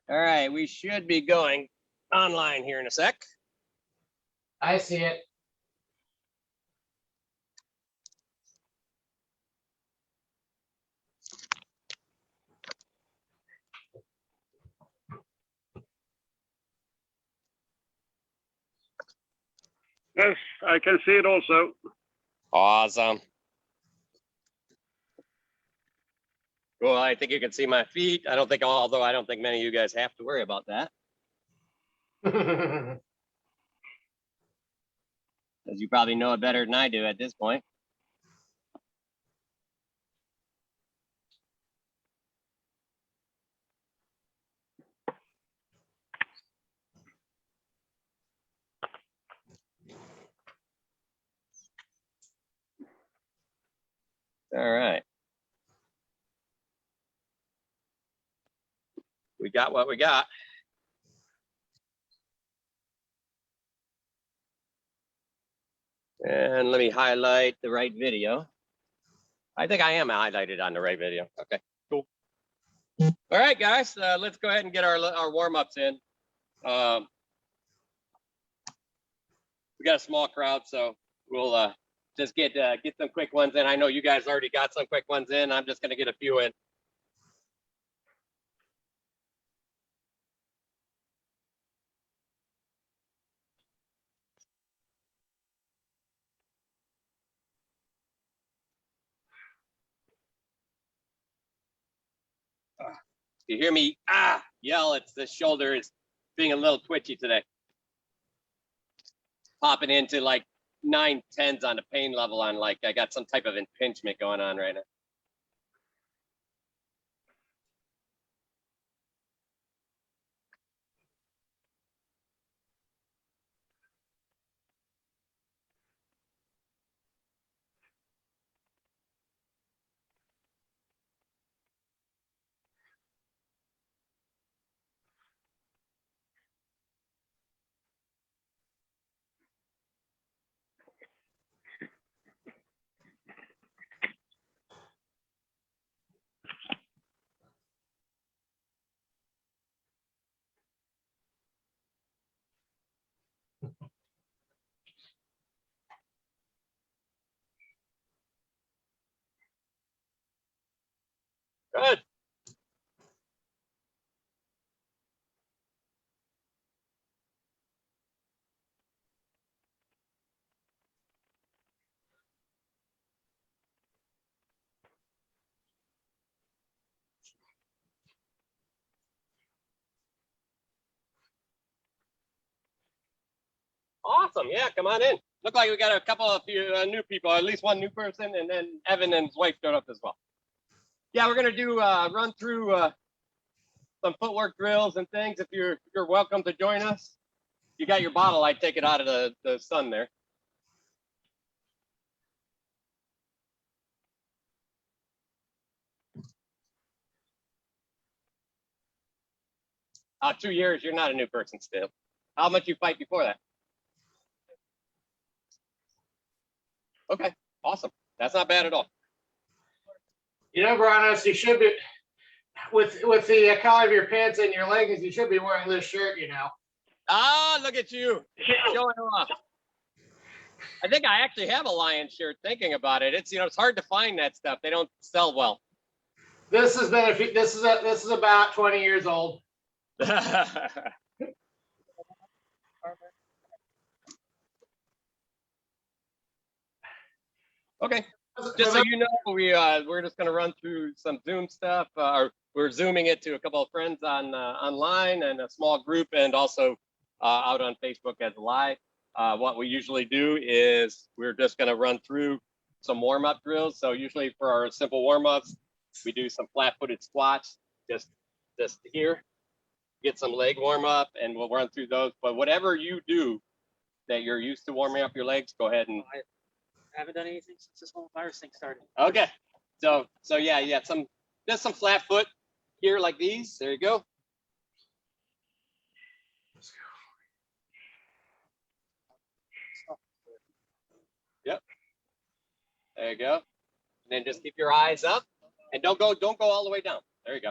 All right, we should be going online here in a sec. I see it. Yes, I can see it also. Awesome. Well, I think you can see my feet. Although I don't think many of you guys have to worry about that. As you probably know it better than I do at this point. All right. We got what we got. And let me highlight the right video. I think I am highlighted on the right video. Okay, cool. All right, guys, let's go ahead and get our warm-ups in. We got a small crowd, so we'll just get some quick ones in. I know you guys already got some quick ones in. I'm just going to get a few in. You hear me yell? It's the shoulder is being a little twitchy today. Popping into like 9/10s on the pain level on like I got some type of impingement going on right now. Good. Awesome. Yeah, come on in. Look like we got a few new people, at least one new person, and then Evan and his wife showed up as well. Yeah, we're gonna do run through some footwork drills and things. If you're welcome to join us. You got your bottle. I take it out of the sun there. Oh, 2 years. You're not a new person still. How much you fight before that? Okay, awesome. That's not bad at all. You know, Bronos, you should be with the collar of your pants and your leggings. You should be wearing this shirt. You know. Ah, look at you showing off. I think I actually have a Lion shirt. Thinking about it, it's it's hard to find that stuff. They don't sell well. This has been this is about 20 years old. Okay. Just so you know, we're just going to run through some Zoom stuff. We're Zooming it to a couple of friends on online and a small group, and also out on Facebook as live. What we usually do is we're just going to run through some warm-up drills. So usually for our simple warm-ups, we do some flat-footed squats, just here, get some leg warm-up, and we'll run through those. But whatever you do that you're used to warming up your legs, go ahead and. I haven't done anything since this whole virus thing started. Okay, so yeah, just some flat foot here like these. There you go. Yep. There you go. And then just keep your eyes up, and don't go all the way down. There you go.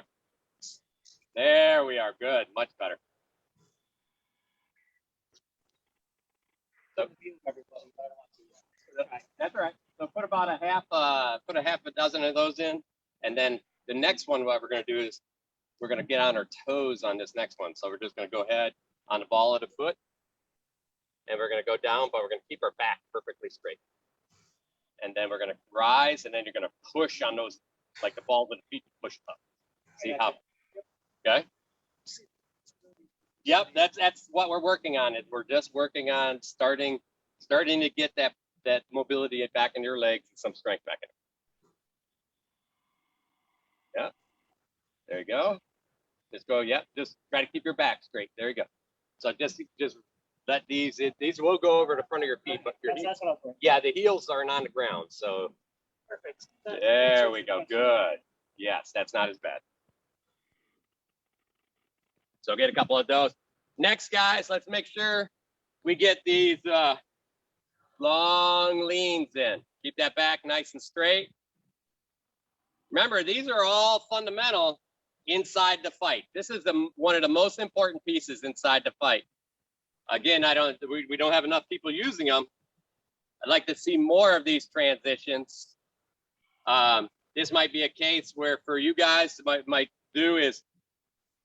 There we are. Good. Much better. So, that's all right. So put about a half a dozen of those in, and then the next one, what we're going to do is we're going to get on our toes on this next one. So we're just going to go ahead on the ball of the foot, and we're going to go down, but we're going to keep our back perfectly straight. And then we're going to rise, and then you're going to push on those, like the balls of the feet, push up. See how? Okay. Yep, that's what we're working on. We're just working on starting to get that mobility back in your legs and some strength back in it. Yeah. There you go. Just go. Yep. Just try to keep your back straight. There you go. So just let these will go over the front of your feet, but That's what I'll do. yeah, the heels aren't on the ground. So Perfect. there we go. Good. Yes, that's not as bad. So get a couple of those. Next, guys, let's make sure we get these long leans in. Keep that back nice and straight. Remember, these are all fundamental inside the fight. This is one of the most important pieces inside the fight. Again, we don't have enough people using them. I'd like to see more of these transitions. This might be a case where for you guys, might do is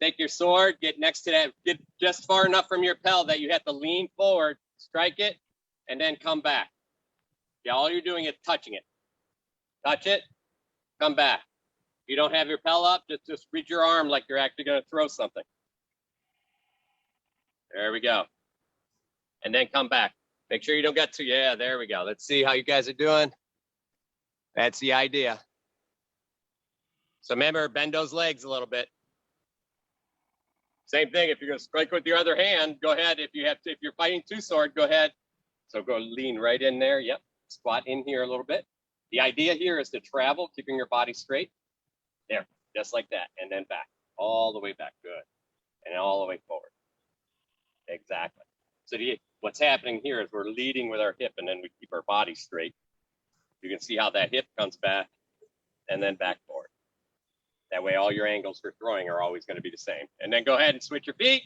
take your sword, get next to that, get just far enough from your pelt that you have to lean forward, strike it, and then come back. Yeah, all you're doing is touching it. Touch it, come back. If you don't have your pelt up, just reach your arm like you're actually going to throw something. There we go. And then come back. Make sure you don't get too, yeah, there we go. Let's see how you guys are doing. That's the idea. So remember, bend those legs a little bit. Same thing, if you're going to strike with your other hand, go ahead. If you're fighting two sword, go ahead. So go lean right in there. Yep. Squat in here a little bit. The idea here is to travel, keeping your body straight. There, just like that. And then back, all the way back. Good. And all the way forward. Exactly. So what's happening here is we're leading with our hip, and then we keep our body straight. You can see how that hip comes back and then back forward. That way, all your angles for throwing are always going to be the same. And then go ahead and switch your feet.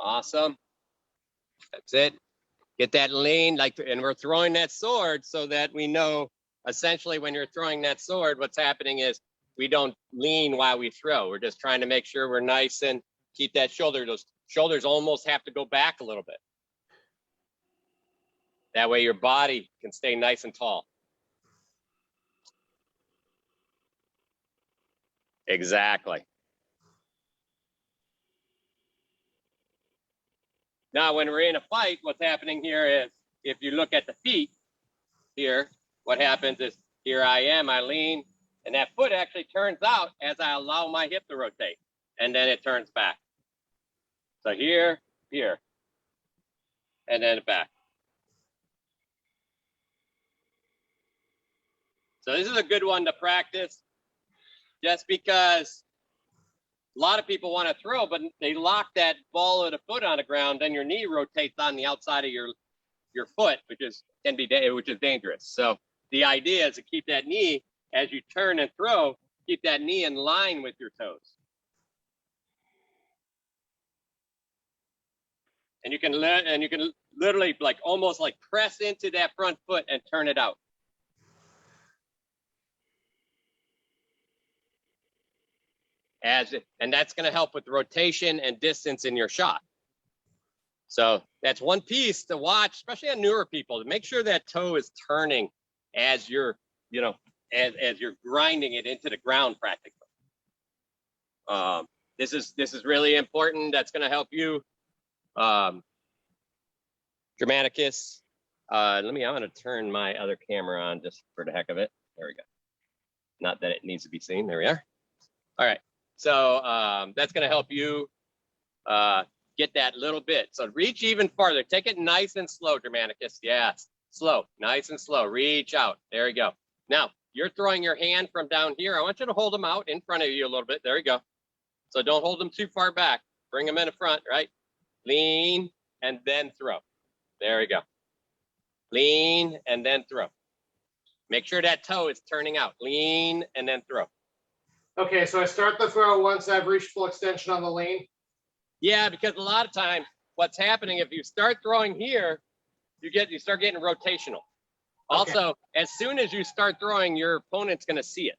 Awesome. That's it. Get that lean, and we're throwing that sword so that we know essentially when you're throwing that sword, what's happening is we don't lean while we throw. We're just trying to make sure we're nice and keep that shoulder. Those shoulders almost have to go back a little bit. That way your body can stay nice and tall. Exactly. Now, when we're in a fight, what's happening here is if you look at the feet here, what happens is here I am, I lean, and that foot actually turns out as I allow my hip to rotate, and then it turns back. So here, and then back. So this is a good one to practice just because a lot of people want to throw, but they lock that ball of the foot on the ground, then your knee rotates on the outside of your foot, which is dangerous. So the idea is to keep that knee as you turn and throw, keep that knee in line with your toes. And you can literally almost like press into that front foot and turn it out. And that's going to help with rotation and distance in your shot. So that's one piece to watch, especially on newer people, to make sure that toe is turning as you're, as you're grinding it into the ground practically. This is really important. That's going to help you, Dramaticus. I'm going to turn my other camera on just for the heck of it. There we go. Not that it needs to be seen. There we are. All right. So that's going to help you get that little bit. So reach even farther. Take it nice and slow, Dramaticus. Yes. Slow, nice and slow. Reach out. There you go. Now, you're throwing your hand from down here. I want you to hold them out in front of you a little bit. There you go. So don't hold them too far back. Bring them in the front, right? Lean and then throw. There you go. Lean and then throw. Make sure that toe is turning out. Lean and then throw. Okay, so I start the throw once I've reached full extension on the lean. Yeah, because a lot of times what's happening, if you start throwing here, you start getting rotational. Okay. Also, as soon as you start throwing, your opponent's going to see it.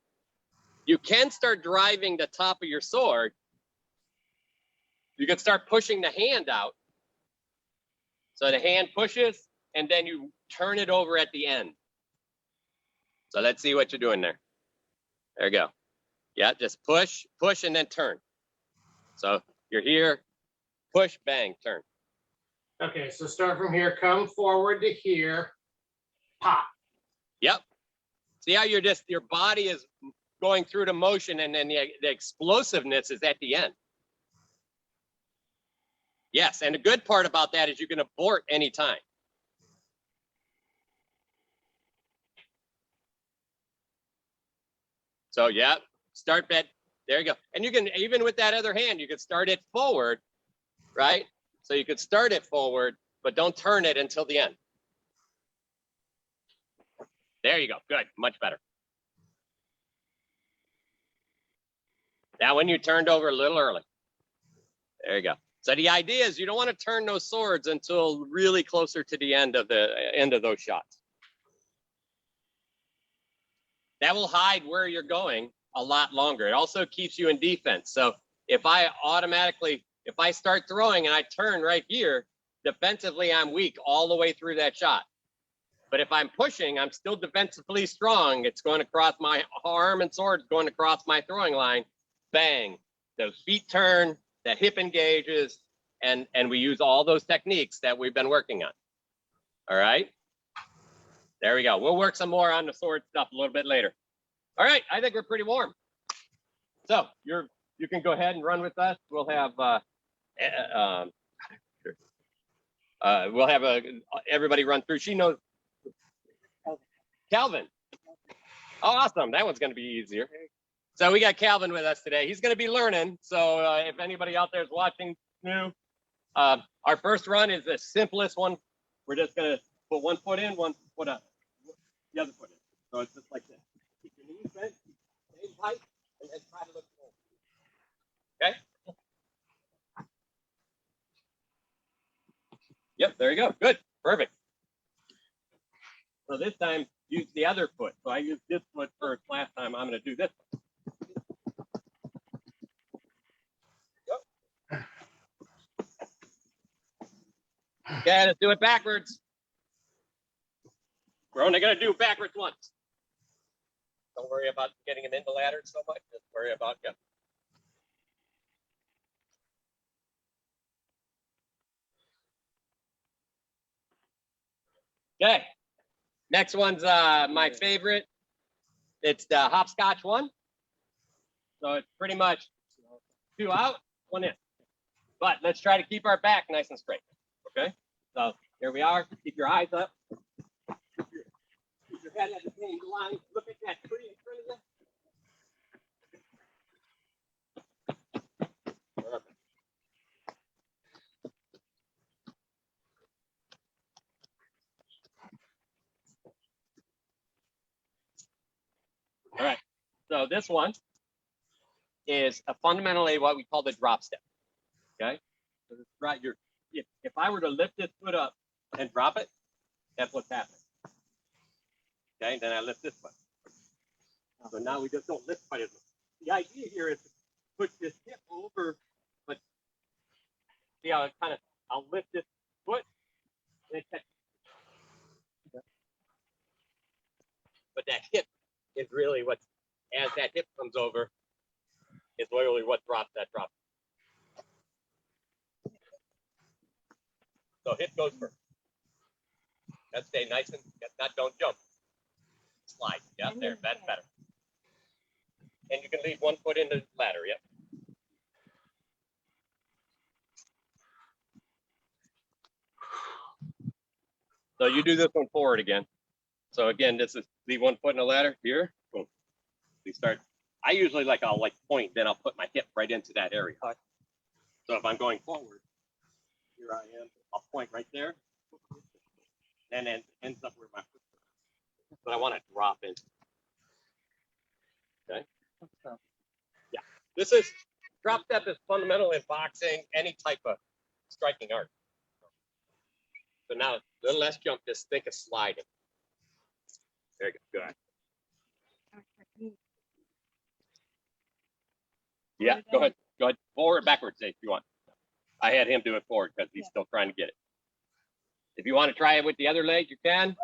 You can start driving the top of your sword. You can start pushing the hand out. So the hand pushes, and then you turn it over at the end. So let's see what you're doing there. There you go. Yeah, just push, push, and then turn. So you're here, push, bang, turn. Okay, so start from here, come forward to here, pop. Yep. See how your body is going through the motion, and then the explosiveness is at the end. Yes, and the good part about that is you can abort anytime. So yeah, start that. There you go. And you can, even with that other hand, you can start it forward, right? So you could start it forward, but don't turn it until the end. There you go. Good. Much better. That one you turned over a little early. There you go. So the idea is you don't want to turn those swords until really closer to the end of those shots. That will hide where you're going a lot longer. It also keeps you in defense. So if I start throwing and I turn right here, defensively I'm weak all the way through that shot. But if I'm pushing, I'm still defensively strong. It's going across my arm and sword, going across my throwing line. Bang. Those feet turn, the hip engages, and we use all those techniques that we've been working on. All right. There we go. We'll work some more on the sword stuff a little bit later. All right. I think we're pretty warm. So you can go ahead and run with us. We'll have everybody run through. She knows. Calvin. Oh, awesome. That one's going to be easier. So we got Calvin with us today. He's going to be learning. So if anybody out there is watching new, our first run is the simplest one. We're just going to put one foot in, one foot out, the other foot in. So it's just like this. Keep your knees bent, stay tight, and then try to look forward. Okay? Yep, there you go. Good. Perfect. So this time, use the other foot. So I used this foot first last time. I'm going to do this one. Okay, let's do it backwards. We're only going to do it backwards once. Don't worry about getting them in the ladder so much. Just worry about it. Okay. Next one's my favorite. It's the hopscotch one. So it's pretty much 2 out, 1 in. But let's try to keep our back nice and straight. Okay. So here we are. Keep your eyes up. Keep your head at the same line. Look at that tree in front of you. Perfect. All right. So this one is fundamentally what we call the drop step. Okay. So this right, if I were to lift this foot up and drop it, that's what's happening. Okay, then I lift this foot. So now we just don't lift quite as much. The idea here is to push this hip over, but see how I'll lift this foot and catch. But that hip is really what, as that hip comes over, is literally what drops that drop. So hip goes first. Let's stay nice and don't jump. Slide. Yeah, there. That's better. And you can leave 1 foot in the ladder. Yep. So you do this one forward again. So again, this is leave one foot in the ladder here. Boom. We start. I usually I'll point, then I'll put my hip right into that area. So if I'm going forward, here I am. I'll point right there, and then ends up where my foot is. But I want to drop in. Okay. Yeah. This is drop step is fundamental in boxing, any type of striking art. So now a little less jump, just think of sliding. There you go. Good. Yeah, go ahead. Go ahead. Forward, backwards, if you want. I had him do it forward because he's still trying to get it. If you want to try it with the other leg, you can.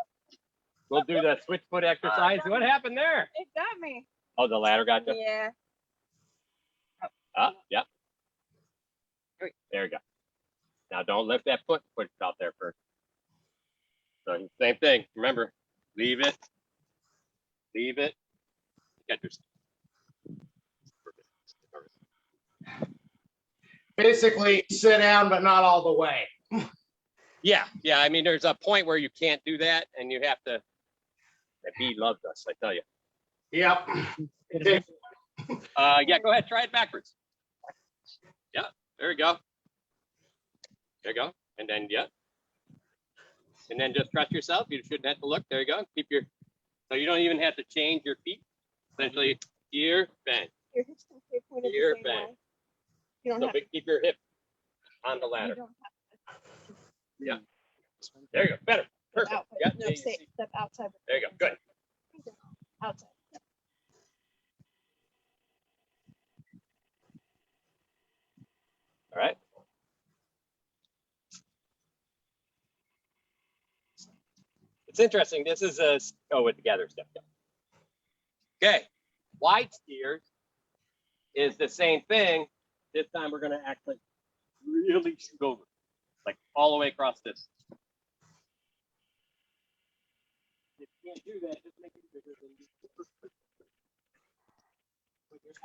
We'll do the switch foot exercise. What happened there? It got me. Oh, the ladder got you? Yeah. Yep. There you go. Now don't lift that foot. Put it out there first. So same thing. Remember, leave it. Leave it. Get yourself. Basically, sit down, but not all the way. Yeah. I mean, there's a point where you can't do that, and you have to. And he loved us, I tell you. Yep. Okay. Yeah. Go ahead. Try it backwards. Yeah. There you go. There you go. And then And then just trust yourself. You shouldn't have to look. There you go. Keep your. So you don't even have to change your feet. Essentially, here, bang. Your hips don't stay pointed Here, the same bang. way. You don't So have keep your hip on the you ladder. don't have Yeah. There you go. Better. to Perfect. out, Yeah. no, step outside. There you go. Good. Outside. All right. It's interesting. This is a with the gather step. Okay. Wide steers is the same thing. This time we're going to actually really shoot over, like all the way across this. If you can't do that, just make it bigger than you.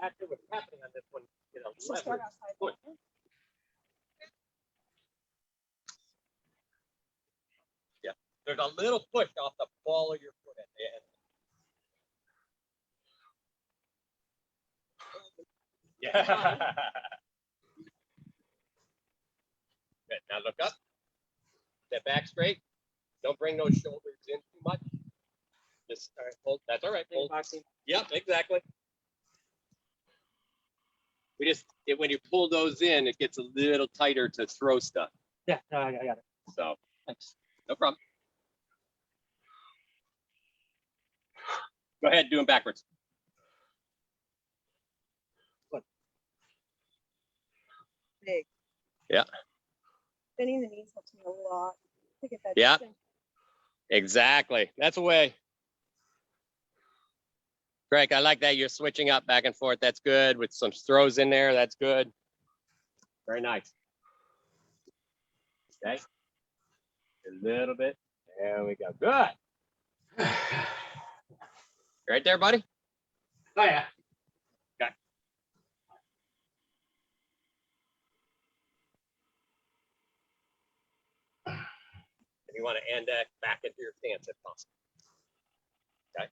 Actually, what's happening on this one, So start outside. push. Yeah, there's a little push off the ball of your foot at the end. Yeah. Good. Now look up. Step back straight. Don't bring those shoulders in too much. Just hold. That's all right. Hold. Yep, exactly. We just when you pull those in, it gets a little tighter to throw stuff. Yeah, no, I got it. So Thanks. no problem. Go ahead, do them backwards. Big. Yeah. Bending the knees helps me a lot to get that. Yeah. distance. Exactly. That's a way. Greg, I like that you're switching up back and forth. That's good. With some throws in there, that's good. Very nice. Okay. A little bit. There we go. Good. Right there, buddy? Oh, yeah. Okay. And you want to end that back into your stance if possible. Okay.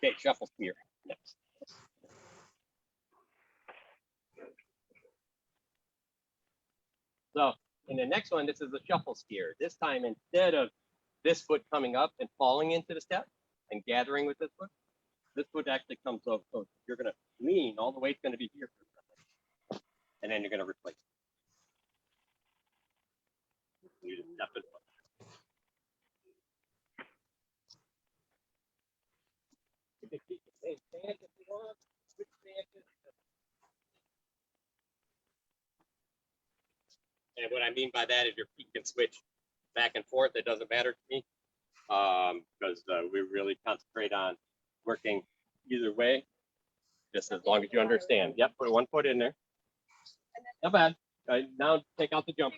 Okay, shuffle spear next. So in the next one, this is the shuffle skier. This time, instead of this foot coming up and falling into the step and gathering with this foot actually comes up. So you're going to lean, all the weight's going to be here. And then you're going to replace it. You just step it. You can keep the same stance if you want. Switch stances. And what I mean by that is your feet can switch back and forth. It doesn't matter to me because we really concentrate on working either way, just as long as you understand. Yep, put one foot in there. Not bad. Now take out the jump.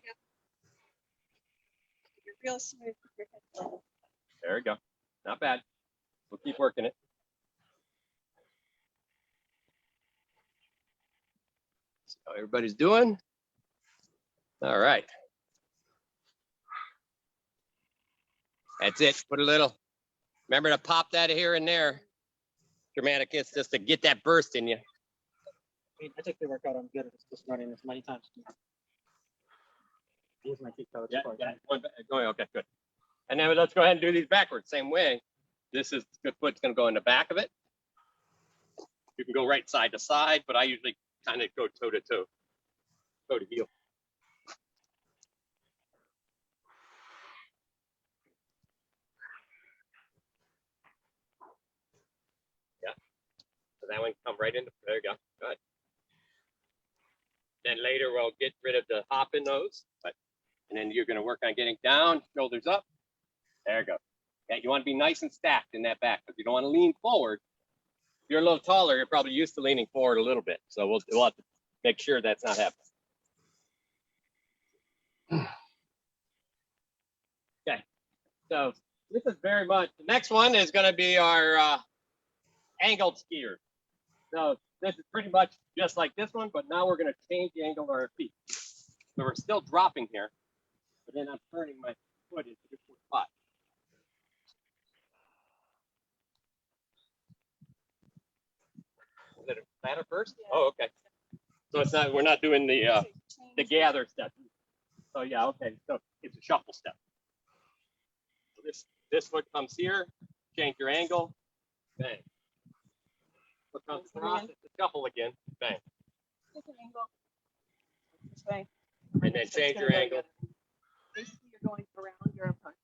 real smooth with your head level. There we go. Not bad. We'll keep working it. See how everybody's doing. All right. That's it. Put a little. Remember to pop that here and there. Dramatic is just to get that burst in you. I mean, I took the workout. I'm good at just running as many times. Use my feet though. Yeah. Going okay, good. And then let's go ahead and do these backwards. Same way. This is the foot's going to go in the back of it. You can go right side to side, but I usually kind of go toe to toe, toe to heel. Yeah. So that one can come right into. There you go. Good. Then later we'll get rid of the hop in those, and then you're going to work on getting down, shoulders up. There you go. Yeah, you want to be nice and stacked in that back because you don't want to lean forward. If you're a little taller, you're probably used to leaning forward a little bit. So we'll have to make sure that's not happening. Okay. So this is very much, the next one is going to be our angled skier. So this is pretty much just like this one, but now we're going to change the angle of our feet. So we're still dropping here, but then I'm turning my foot into the foot spot. Is it a ladder first? Yeah. Oh, okay. So it's not, we're not doing the gather step. So yeah, okay. So it's a shuffle step. So this foot comes here, change your angle, bang. Foot comes across, it's a shuffle again, bang. Take an angle this way. And then change your angle. Basically, you're going around your own punch.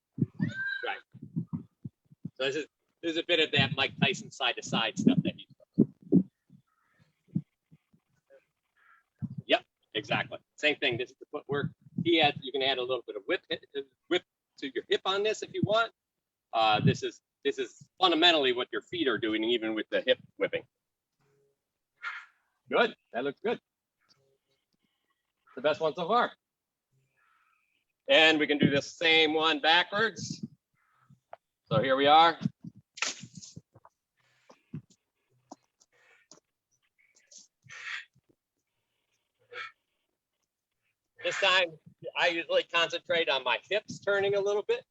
Right. So this is a bit of that Mike Tyson side to side stuff that he's doing. Yep, exactly. Same thing. This is the footwork. You can add a little bit of whip to your hip on this if you want. This is fundamentally what your feet are doing, even with the hip whipping. Good. That looks good. The best one so far. And we can do the same one backwards. So here we are. This time, I usually concentrate on my hips turning a little bit.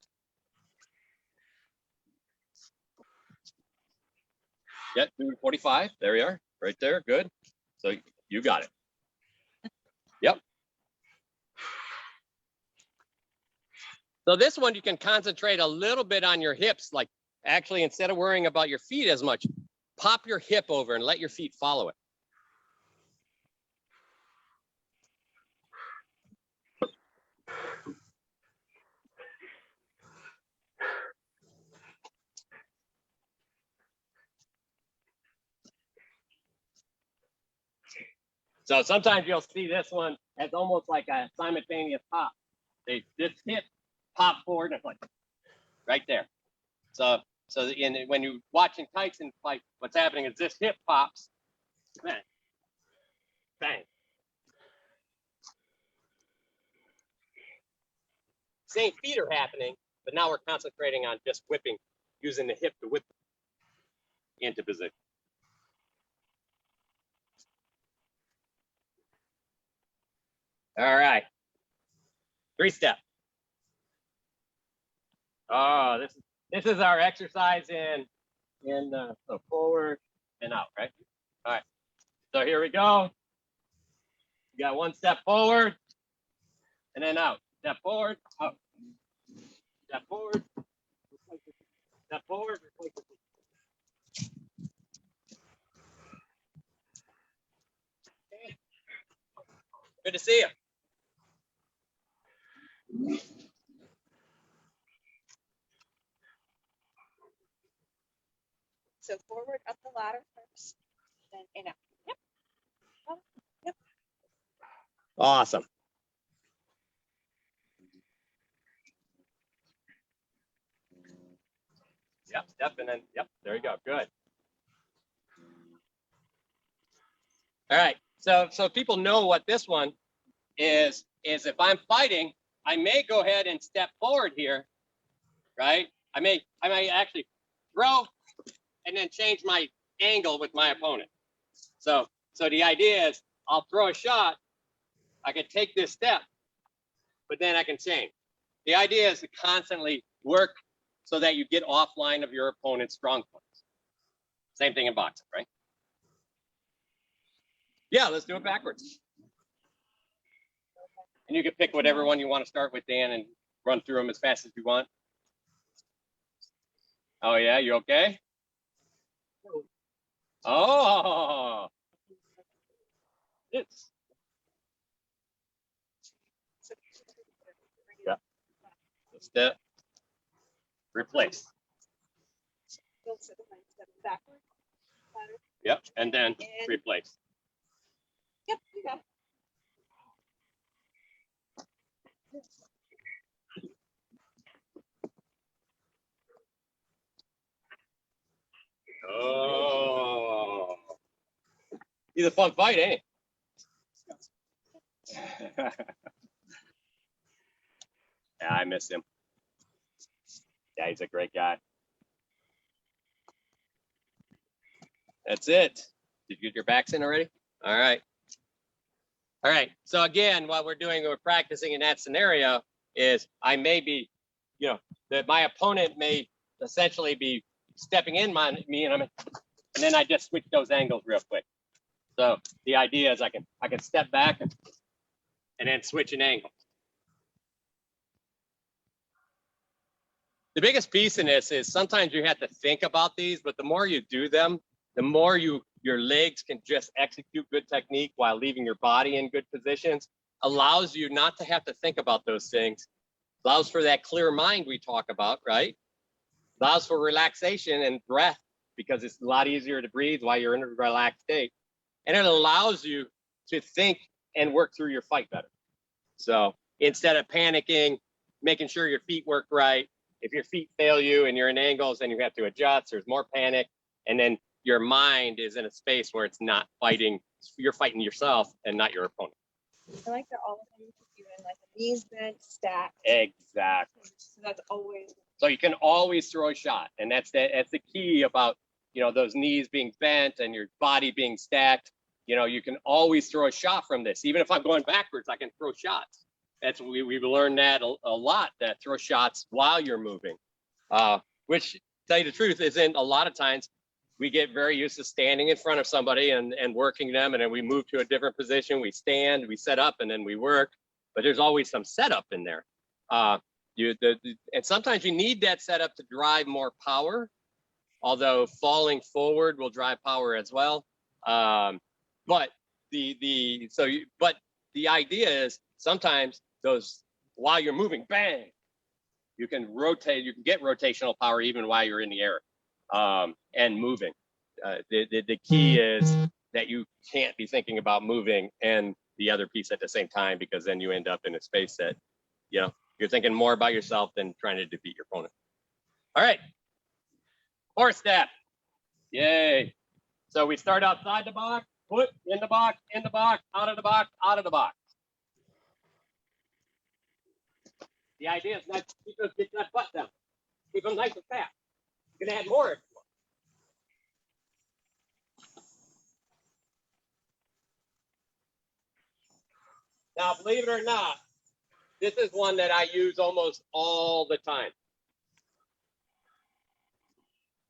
Yeah, 245. There we are. Right there. Good. So you got it. Yep. So this one, you can concentrate a little bit on your hips. Like actually, instead of worrying about your feet as much, pop your hip over and let your feet follow it. So sometimes you'll see this one as almost like a simultaneous pop. This hip pop forward and it's like right there. So when you're watching Tyson fight, what's happening is this hip pops, bang, bang. Same feet are happening, but now we're concentrating on just whipping, using the hip to whip into position. All right. 3-step. Oh, this is our exercise in so forward and out, right? All right. So here we go. You got 1 step forward and then out. Step forward, out. Step forward, step forward, replace it. Okay. Good to see you. So forward up the ladder first, then in out. Yep. Oh, yep. Awesome. Yep, step and then, yep, there you go, good. All right, so people know what this one is if I'm fighting, I may go ahead and step forward here, right? I may actually throw and then change my angle with my opponent. So the idea is I'll throw a shot, I can take this step, but then I can change. The idea is to constantly work so that you get offline of your opponent's strong points. Same thing in boxing, right? Yeah, let's do it backwards. And you can pick whatever one you want to start with, Dan, and run through them as fast as you want. Oh, yeah, you okay? Oh, it's. Yeah. Step. Replace. Yep, and then replace. Yep, you got it. Oh. He's a fun fight, ain't he? Yeah, I miss him. Yeah, he's a great guy. That's it. Did you get your backs in already? All right. All right. So again, what we're doing, we're practicing in that scenario is I may be, you know, that my opponent may essentially be stepping in me and then I just switch those angles real quick. So the idea is I can step back and then switch an angle. The biggest piece in this is sometimes you have to think about these, but the more you do them, the more your legs can just execute good technique while leaving your body in good positions, allows you not to have to think about those things, allows for that clear mind we talk about, right? Allows for relaxation and breath because it's a lot easier to breathe while you're in a relaxed state. And it allows you to think and work through your fight better. So instead of panicking, making sure your feet work right, if your feet fail you and you're in angles, then you have to adjust, there's more panic. And then your mind is in a space where it's not fighting, you're fighting yourself and not your opponent. I like that all of them you in like the knees bent, stacked. Exactly. So that's always. So you can always throw a shot. And that's the key about, you know, those knees being bent and your body being stacked. You know, you can always throw a shot from this. Even if I'm going backwards, I can throw shots. That's we've learned that a lot, that throw shots while you're moving, which, to tell you the truth, isn't a lot of times we get very used to standing in front of somebody and working them, and then we move to a different position, we stand, we set up, and then we work. But there's always some setup in there. And sometimes you need that setup to drive more power, although falling forward will drive power as well. But the idea is sometimes those, while you're moving, bang, you can rotate, you can get rotational power even while you're in the air and moving. The key is that you can't be thinking about moving and the other piece at the same time, because then you end up in a space that, you know, you're thinking more about yourself than trying to defeat your opponent. All right, horse step. Yay. So we start outside the box, foot in the box, out of the box, out of the box. The idea is not to get that butt down. Keep them nice and fat. You can add more if you want. Now, believe it or not, this is one that I use almost all the time.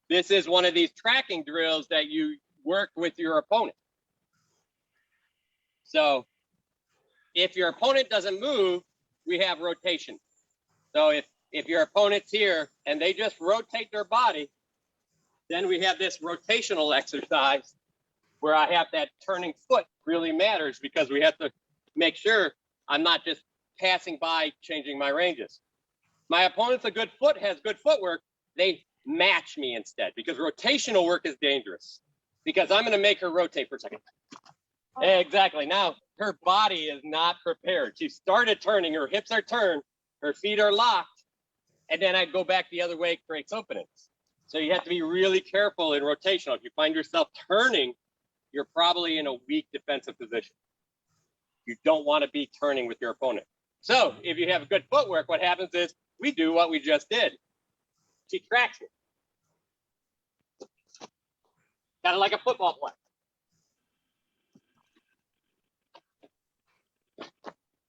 This is one of these tracking drills that you work with your opponent. So if your opponent doesn't move, we have rotation. So if your opponent's here and they just rotate their body, then we have this rotational exercise where I have that turning foot really matters, because we have to make sure I'm not just passing by, changing my ranges. My opponent's a good foot, has good footwork, they match me instead, because rotational work is dangerous, because I'm going to make her rotate for a second. Exactly. Now her body is not prepared. She started turning, her hips are turned, her feet are locked, and then I go back the other way, it creates openings. So you have to be really careful in rotational. If you find yourself turning, you're probably in a weak defensive position. You don't want to be turning with your opponent. So if you have good footwork, what happens is we do what we just did. She tracks me. Kind of like a football play.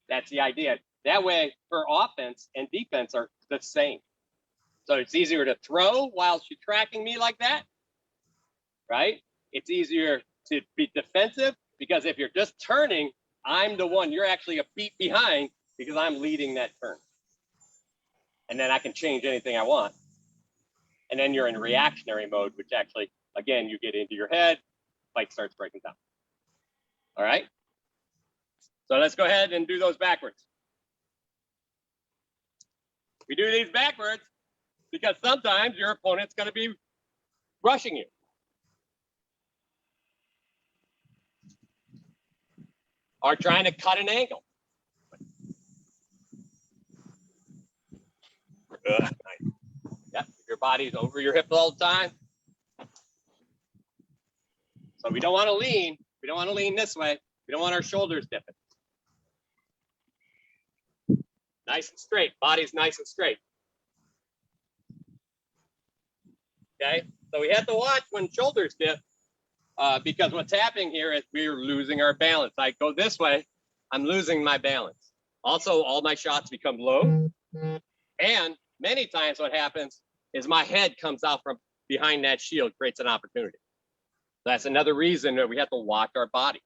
That's the idea. That way, her offense and defense are the same. So it's easier to throw while she's tracking me like that, right? It's easier to be defensive because if you're just turning, I'm the one. You're actually a beat behind because I'm leading that turn. And then I can change anything I want. And then you're in reactionary mode, which actually, again, you get into your head, fight starts breaking down. All right? So let's go ahead and do those backwards. We do these backwards because sometimes your opponent's going to be rushing you. Or trying to cut an angle. Nice. Yep, your body's over your hips all the time. So we don't want to lean. We don't want to lean this way. We don't want our shoulders dipping. Nice and straight. Body's nice and straight. Okay, so we have to watch when shoulders dip because what's happening here is we're losing our balance. I go this way, I'm losing my balance. Also, all my shots become low. And many times what happens is my head comes out from behind that shield, creates an opportunity. That's another reason that we have to watch our body.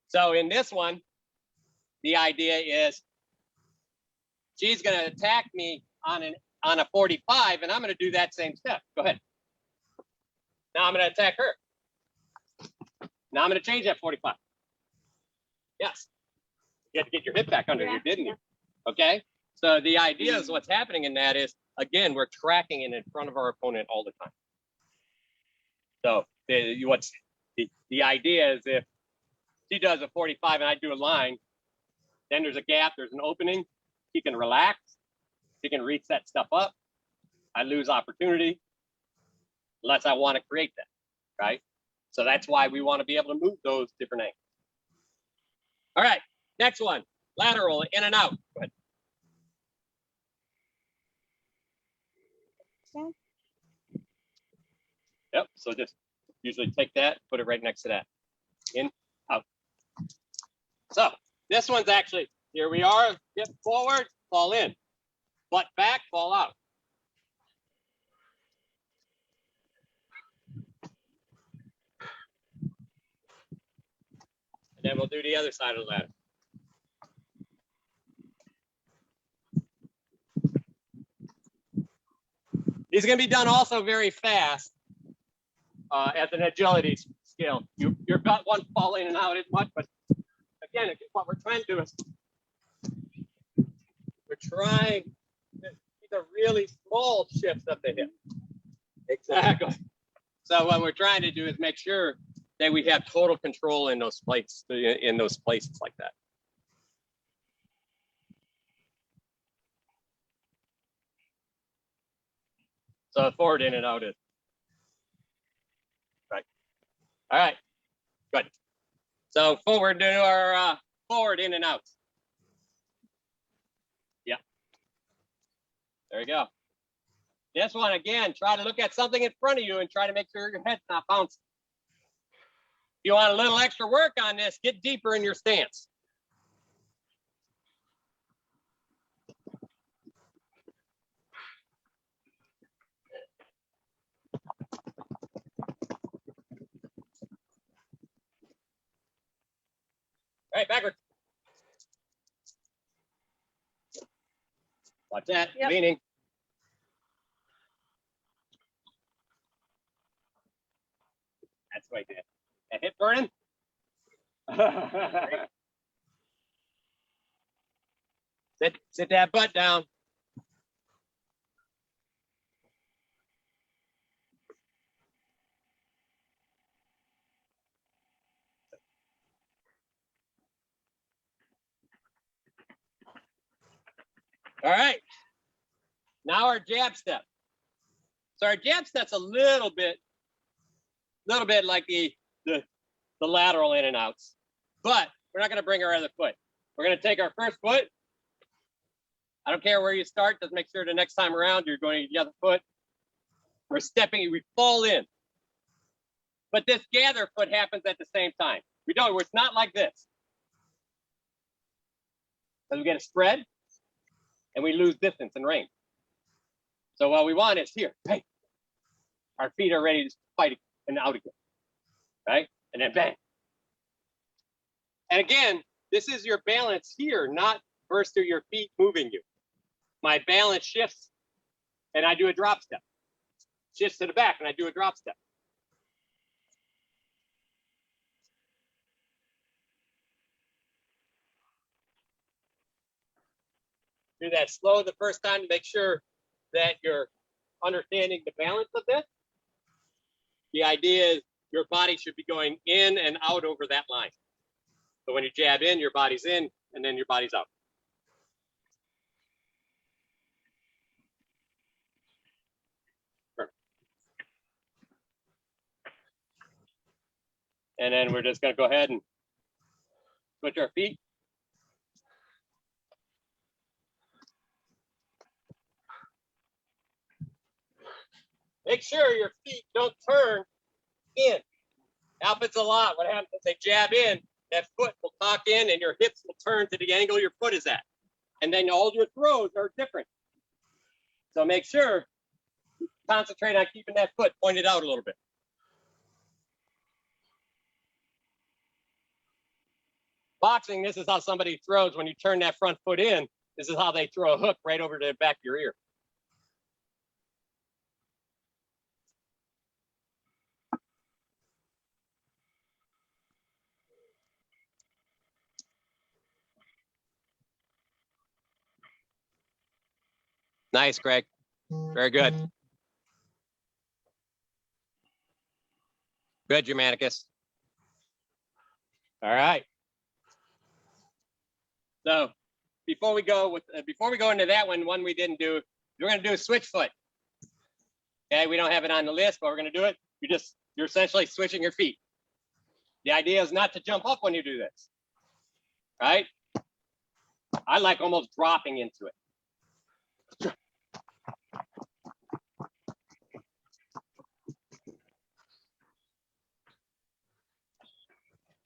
So in this one, the idea is she's going to attack me on a 45, and I'm going to do that same step. Go ahead. Now I'm going to attack her. Now I'm going to change that 45. Yes. You have to get your hip back under you, didn't you? Okay. So the idea is what's happening in that is, again, we're tracking it in front of our opponent all the time. So the idea is if she does a 45 and I do a line, then there's a gap, there's an opening. She can relax. She can reset stuff up. I lose opportunity unless I want to create that, right? So that's why we want to be able to move those different angles. All right, next one, lateral in and out. Go ahead. Yep, so just usually take that, put it right next to that. In, out. So this one's actually, here we are, hip forward, fall in. Butt back, fall out. And then we'll do the other side of the ladder. These are going to be done also very fast as an agility skill. Your butt won't fall in and out as much, but again, what we're trying to do is these are really small shifts of the hip. Exactly. So what we're trying to do is make sure that we have total control in those places like that. So forward in and out is right. All right, good. So forward to our forward in and out. Yeah. There you go. This one again, try to look at something in front of you and try to make sure your head's not bouncing. If you want a little extra work on this, get deeper in your stance. All right, backward. Watch that, yep. Leaning. That's right there. That hip burning. Sit that butt down. All right. Now our jab step. So our jab step's a little bit like the lateral in and outs, but we're not going to bring our other foot. We're going to take our first foot. I don't care where you start. Just make sure the next time around you're going to the other foot. We're stepping, we fall in. But this gather foot happens at the same time. We don't, it's not like this. So we get a spread and we lose distance and range. So what we want is here, bang. Our feet are ready to fight and out again, right? And then bang. And again, this is your balance here, not first through your feet moving you. My balance shifts and I do a drop step. Shifts to the back and I do a drop step. Do that slow the first time to make sure that you're understanding the balance of this. The idea is your body should be going in and out over that line. So when you jab in, your body's in, and then your body's out. Perfect. And then we're just going to go ahead and switch our feet. Make sure your feet don't turn in. Happens a lot. What happens is they jab in, that foot will cock in and your hips will turn to the angle your foot is at. And then all your throws are different. So make sure, concentrate on keeping that foot pointed out a little bit. Boxing, this is how somebody throws when you turn that front foot in. This is how they throw a hook right over to the back of your ear. Nice, Greg. Very good. Good, Germanicus. All right. So before we go into that one we didn't do, we're going to do a switch foot. Okay, we don't have it on the list, but we're going to do it. You're essentially switching your feet. The idea is not to jump up when you do this, right? I like almost dropping into it.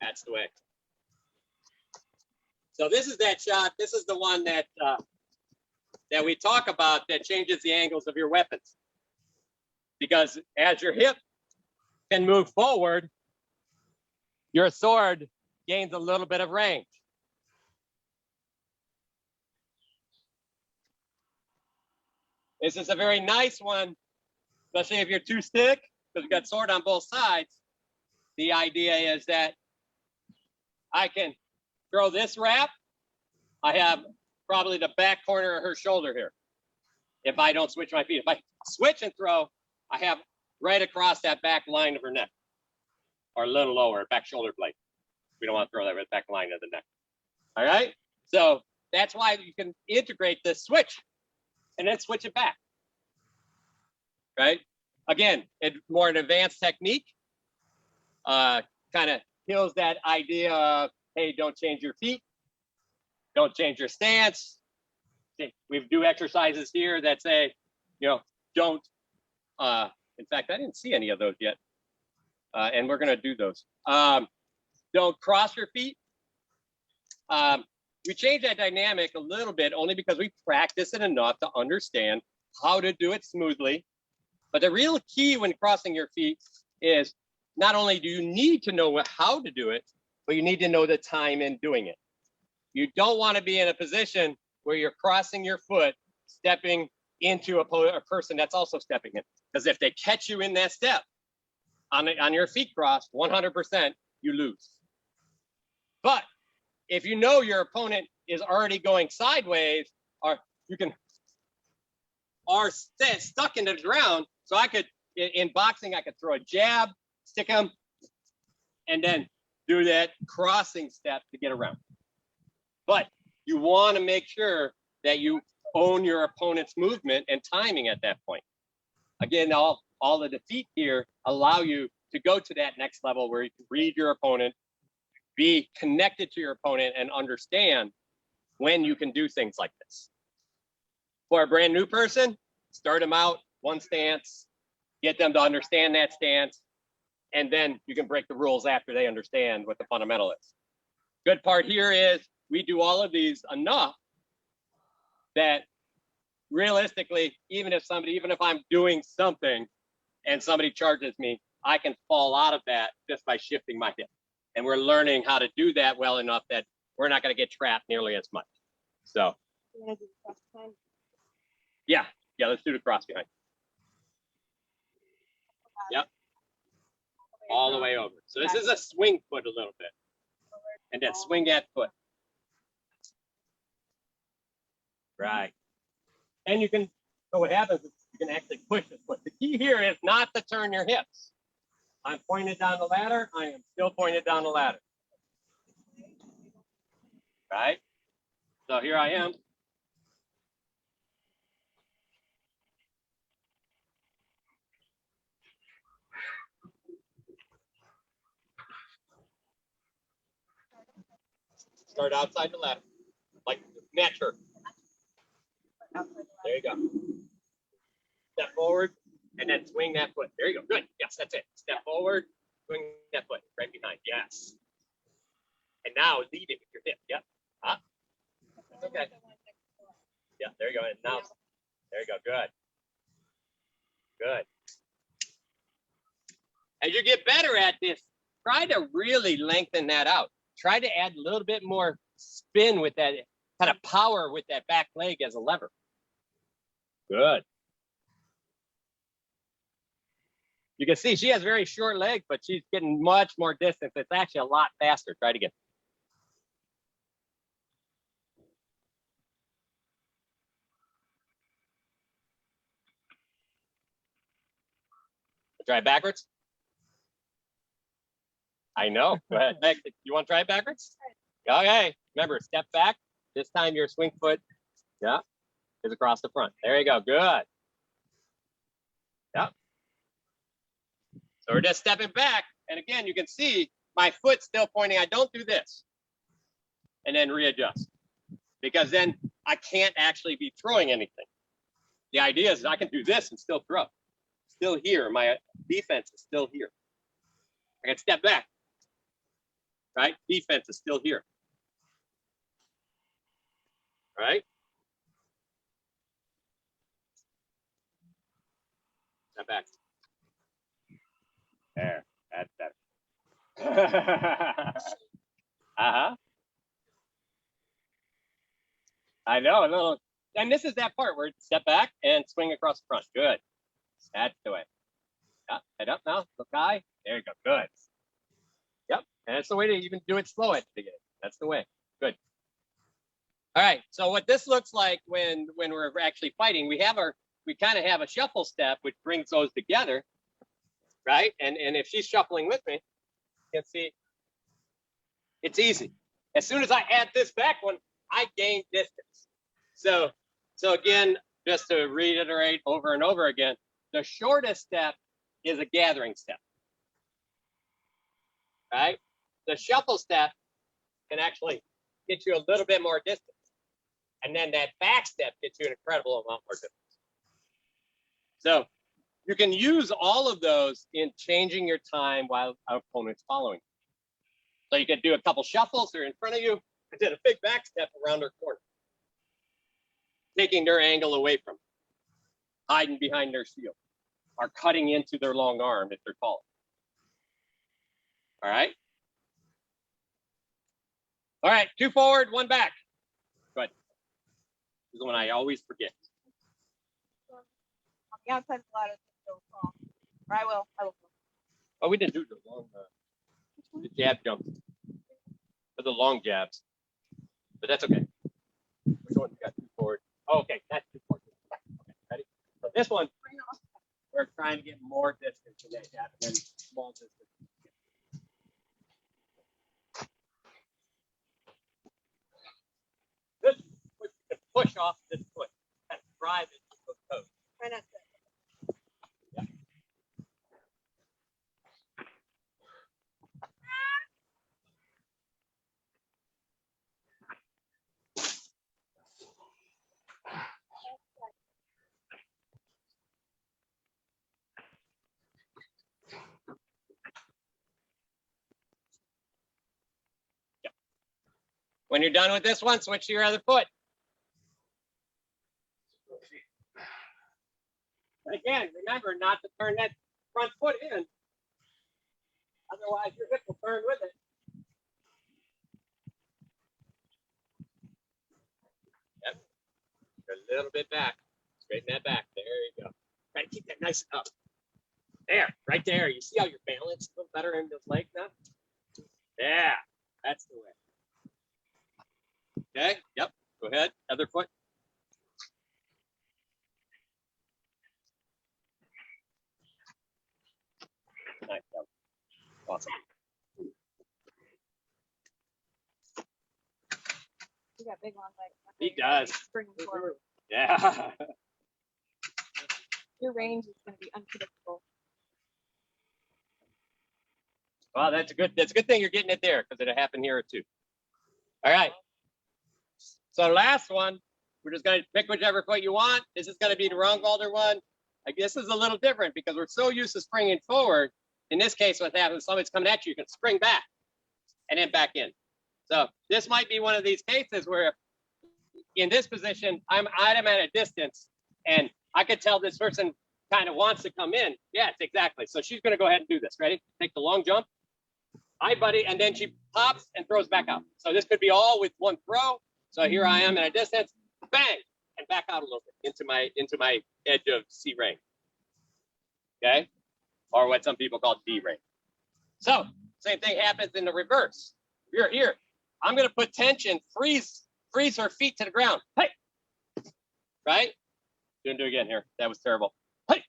That's the way. So this is that shot. This is the one that that we talk about that changes the angles of your weapons. Because as your hip can move forward, your sword gains a little bit of range. This is a very nice one, especially if you're too stick, because you've got sword on both sides. The idea is that I can throw this wrap. I have probably the back corner of her shoulder here. If I don't switch my feet, if I switch and throw, I have right across that back line of her neck, or a little lower, back shoulder blade. We don't want to throw that right back line of the neck. All right. So that's why you can integrate this switch and then switch it back. Right. Again, it's more an advanced technique. Kind of kills that idea of, hey, don't change your feet. Don't change your stance. We do exercises here that say, don't. In fact, I didn't see any of those yet. And we're going to do those. Don't cross your feet. We change that dynamic a little bit only because we practice it enough to understand how to do it smoothly. But the real key when crossing your feet is not only do you need to know how to do it, but you need to know the time in doing it. You don't want to be in a position where you're crossing your foot, stepping into a person that's also stepping in. Because if they catch you in that step on your feet cross, 100%, you lose. But if you know your opponent is already going sideways, or you can are stuck into the ground, so I could, in boxing, I could throw a jab, stick them, and then do that crossing step to get around. But you want to make sure that you own your opponent's movement and timing at that point. Again, all of the feet here allow you to go to that next level where you can read your opponent, be connected to your opponent and understand when you can do things like this. For a brand new person, start them out one stance, get them to understand that stance, and then you can break the rules after they understand what the fundamental is. Good part here is we do all of these enough that realistically, even if I'm doing something and somebody charges me, I can fall out of that just by shifting my hip. And we're learning how to do that well enough that we're not going to get trapped nearly as much. So, You wanna do the cross behind? yeah, let's do the cross behind. Yep. All the way over. So this is a swing foot a little bit. And then swing that foot. Right. And you can, so what happens is you can actually push the foot. The key here is not to turn your hips. I'm pointed down the ladder. I am still pointed down the ladder. Right? So here I am. Start outside the ladder, like natural. There you go. Step forward and then swing that foot. There you go. Good. Yes, that's it. Step forward, swing that foot right behind. Yes. And now lead it with your hip. Yep. Huh? That's okay. Yeah, there you go. And now, there you go. Good. Good. As you get better at this, try to really lengthen that out. Try to add a little bit more spin with that, kind of power with that back leg as a lever. Good. You can see she has very short legs, but she's getting much more distance. It's actually a lot faster. Try it again. Try it backwards. I know. Go ahead. You want to try it backwards? Okay. Remember, step back. This time your swing foot, yeah, is across the front. There you go. Good. Yep. So we're just stepping back. And again, you can see my foot still pointing. I don't do this. And then readjust. Because then I can't actually be throwing anything. The idea is I can do this and still throw. Still here. My defense is still here. I can step back. Right? Defense is still here. Right? Step back. There. That's better. Uh-huh. I know, a little. And this is that part where step back and swing across the front. Good. That's the way. Yeah, head up now. Look high. There you go. Good. Yep. And that's the way to even do it slow at the beginning. That's the way. Good. All right. So what this looks like when we're actually fighting, we kind of have a shuffle step, which brings those together. Right. And if she's shuffling with me, you can see it's easy. As soon as I add this back one, I gain distance. So again, just to reiterate over and over again, the shortest step is a gathering step. Right? The shuffle step can actually get you a little bit more distance. And then that back step gets you an incredible amount more distance. So you can use all of those in changing your time while our opponent's following. So you could do a couple shuffles. They're in front of you. I did a big back step around their corner, taking their angle away from them, hiding behind their shield, or cutting into their long arm if they're tall. All right. All right. 2 forward, 1 back. Good. This is the one I always forget. Yeah, outside the ladder. Or I will. Oh, we didn't do the long, the jab jumps, or the long jabs, but that's okay. Which one? We got 2 forward. Oh, okay, that's 2 forward. Okay, ready? So this one, we're trying to get more distance in that jab and then small distance. This foot, you can push off this foot and drive it to the toe. Try not to. When you're done with this one, switch to your other foot. And again, remember not to turn that front foot in. Otherwise, your hip will turn with it. Yep. A little bit back. Straighten that back. There you go. Try to keep that nice and up. There, right there. You see how you're balanced a little better in those legs now? Yeah, that's the way. Okay, yep. Go ahead. Other foot. Nice. Awesome. You got big long legs. He does. Spring forward. Yeah. Your range is going to be unpredictable. Well, that's a good thing you're getting it there because it'll happen here too. All right. So last one, we're just going to pick whichever foot you want. This is going to be the Rungvalder one. I guess this is a little different because we're so used to springing forward. In this case, what happens, somebody's coming at you, you can spring back and then back in. So this might be one of these cases where in this position, I'm at a distance and I could tell this person kind of wants to come in. Yes, exactly. So she's going to go ahead and do this. Ready? Take the long jump. Hi, buddy. And then she pops and throws back out. So this could be all with one throw. So here I am at a distance, bang, and back out a little bit into my edge of C ring. Okay? Or what some people call D ring. So same thing happens in the reverse. You're here. I'm going to put tension, freeze her feet to the ground. Hey, right? Gonna do it again here. That was terrible. Hey,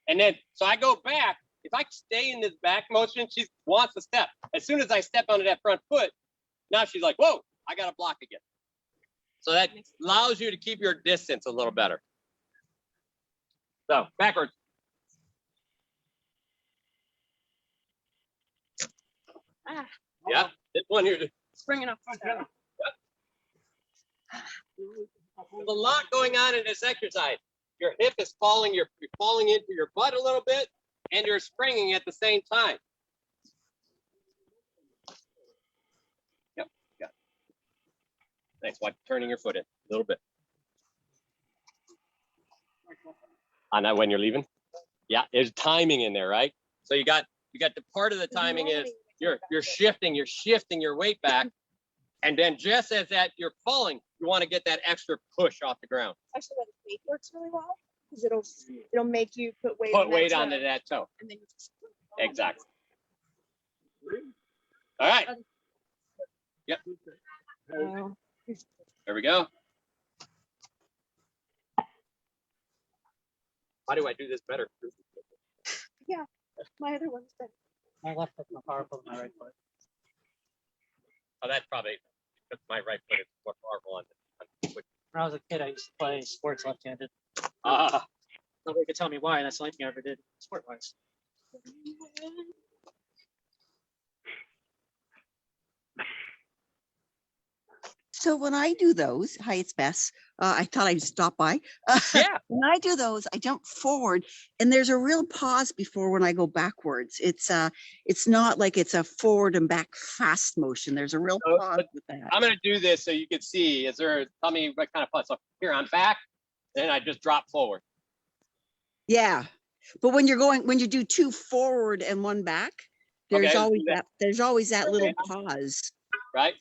and then so I go back. If I stay in this back motion, she wants to step. As soon as I step onto that front foot, now she's like, "Whoa, I got to block again." So that allows you to keep your distance a little better. So backwards. Ah, Yeah, this one here. springing up front. There's a lot going on in this exercise. Your hip is falling, you're falling into your butt a little bit, and you're springing at the same time. Yep, got it. Thanks. Watch turning your foot in a little bit. On that when you're leaving? Yeah, there's timing in there, right? So you got the part of the timing is you're shifting your weight back. And then just as that you're falling, you want to get that extra push off the ground. Actually, that weight works really well because it'll make you put weight. Put on weight that onto toe, that toe. and then you just Exactly. All right. Yep. Oh. There we go. How do I do this better? Yeah, my other one's better. My left foot's more powerful than my right foot. Oh, that's probably because my right foot is more powerful on the When I was a kid, I used to play sports left-handed. Ah, Nobody could tell me why, and that's the only thing I ever did sport-wise. So when I do those, hi, it's Bess. I thought I'd stop by. yeah. When I do those, I jump forward, and there's a real pause before when I go backwards. It's not like it's a forward and back fast motion. There's a real So, pause but with that. I'm going to do this so you can see. Tell me what kind of pause. So here, I'm back, then I just drop forward. Yeah, but when you do two forward and one back, there's Okay, always that Okay. little pause. Right?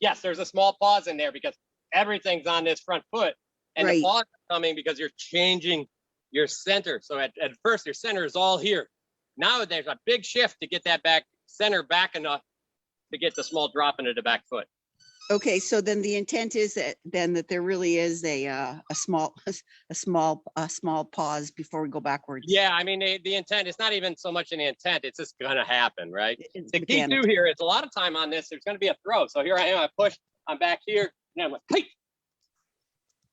Yes, there's a small pause in there because everything's on this front foot. And Right. the pause is coming because you're changing your center. So at first, your center is all here. Now there's a big shift to get that back center back enough to get the small drop into the back foot. Okay, so then the intent is that there really is a small pause before we go backwards. Yeah, I mean, the intent, it's not even so much an intent, it's just going to happen, right? It's The key mechanics. too here is a lot of time on this, there's going to be a throw. So here I am, I push, I'm back here, and I'm like, hey,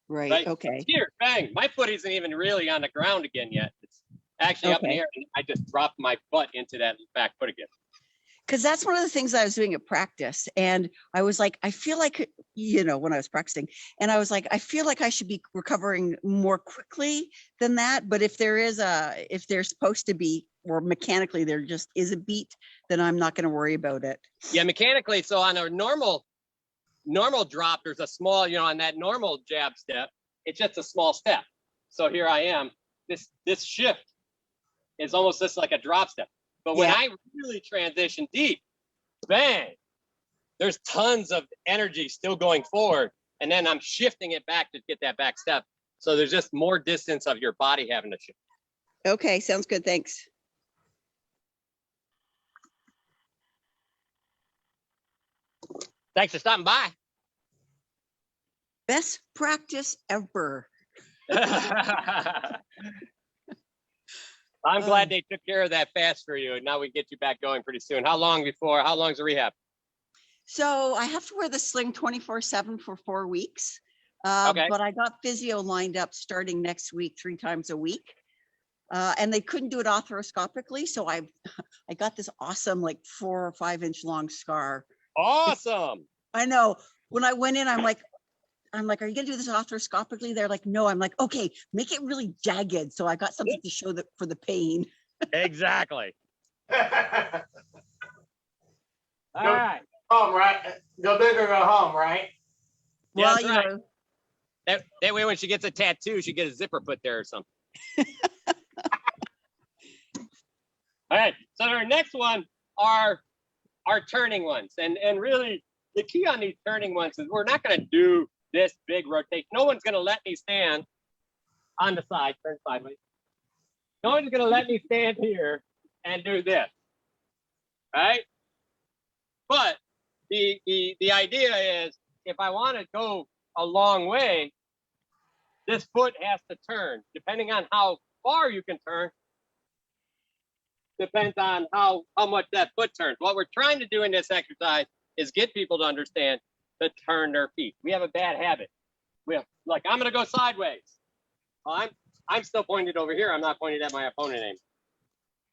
Right. right? Okay. Here, bang. My foot isn't even really on the ground again yet. It's actually up in the Okay. air. And I just dropped my butt into that back foot again. Because that's one of the things I was doing at practice. And I was like, I feel like, when I was practicing, and I was like, I feel like I should be recovering more quickly than that. But if there's supposed to be, or mechanically there just is a beat, then I'm not going to worry about it. Yeah, mechanically. So on a normal drop, there's a small, on that normal jab step, it's just a small step. So here I am. This shift is almost just like a drop step. But when Yeah. I really transition deep, bang, there's tons of energy still going forward. And then I'm shifting it back to get that back step. So there's just more distance of your body having to shift. Okay, sounds good. Thanks. Thanks for stopping by. Best practice ever. I'm glad they took care of that fast for you. And now we get you back going pretty soon. How long's the rehab? So I have to wear the sling 24/7 for 4 weeks. Okay. But I got physio lined up starting next week, 3 times a week. And they couldn't do it arthroscopically. So I got this awesome, like 4 or 5 inch long scar. Awesome. I know. When I went in, I'm like, are you gonna do this arthroscopically? They're like, no. I'm like, okay, make it really jagged. So I got something to show that for the pain. Exactly. All Go- right. Home, right? Go big or go home, right? Yeah, Well, that's you right. know, That way when she gets a tattoo, she gets a zipper put there or something. All right. So our next one are our turning ones. And really the key on these turning ones is we're not going to do this big rotation. No one's going to let me stand on the side, turn sideways. No one's going to let me stand here and do this. Right? But the idea is if I want to go a long way, this foot has to turn. Depending on how far you can turn, depends on how much that foot turns. What we're trying to do in this exercise is get people to understand to turn their feet. We have a bad habit. We have, like, I'm going to go sideways. Well, I'm still pointed over here. I'm not pointed at my opponent anymore.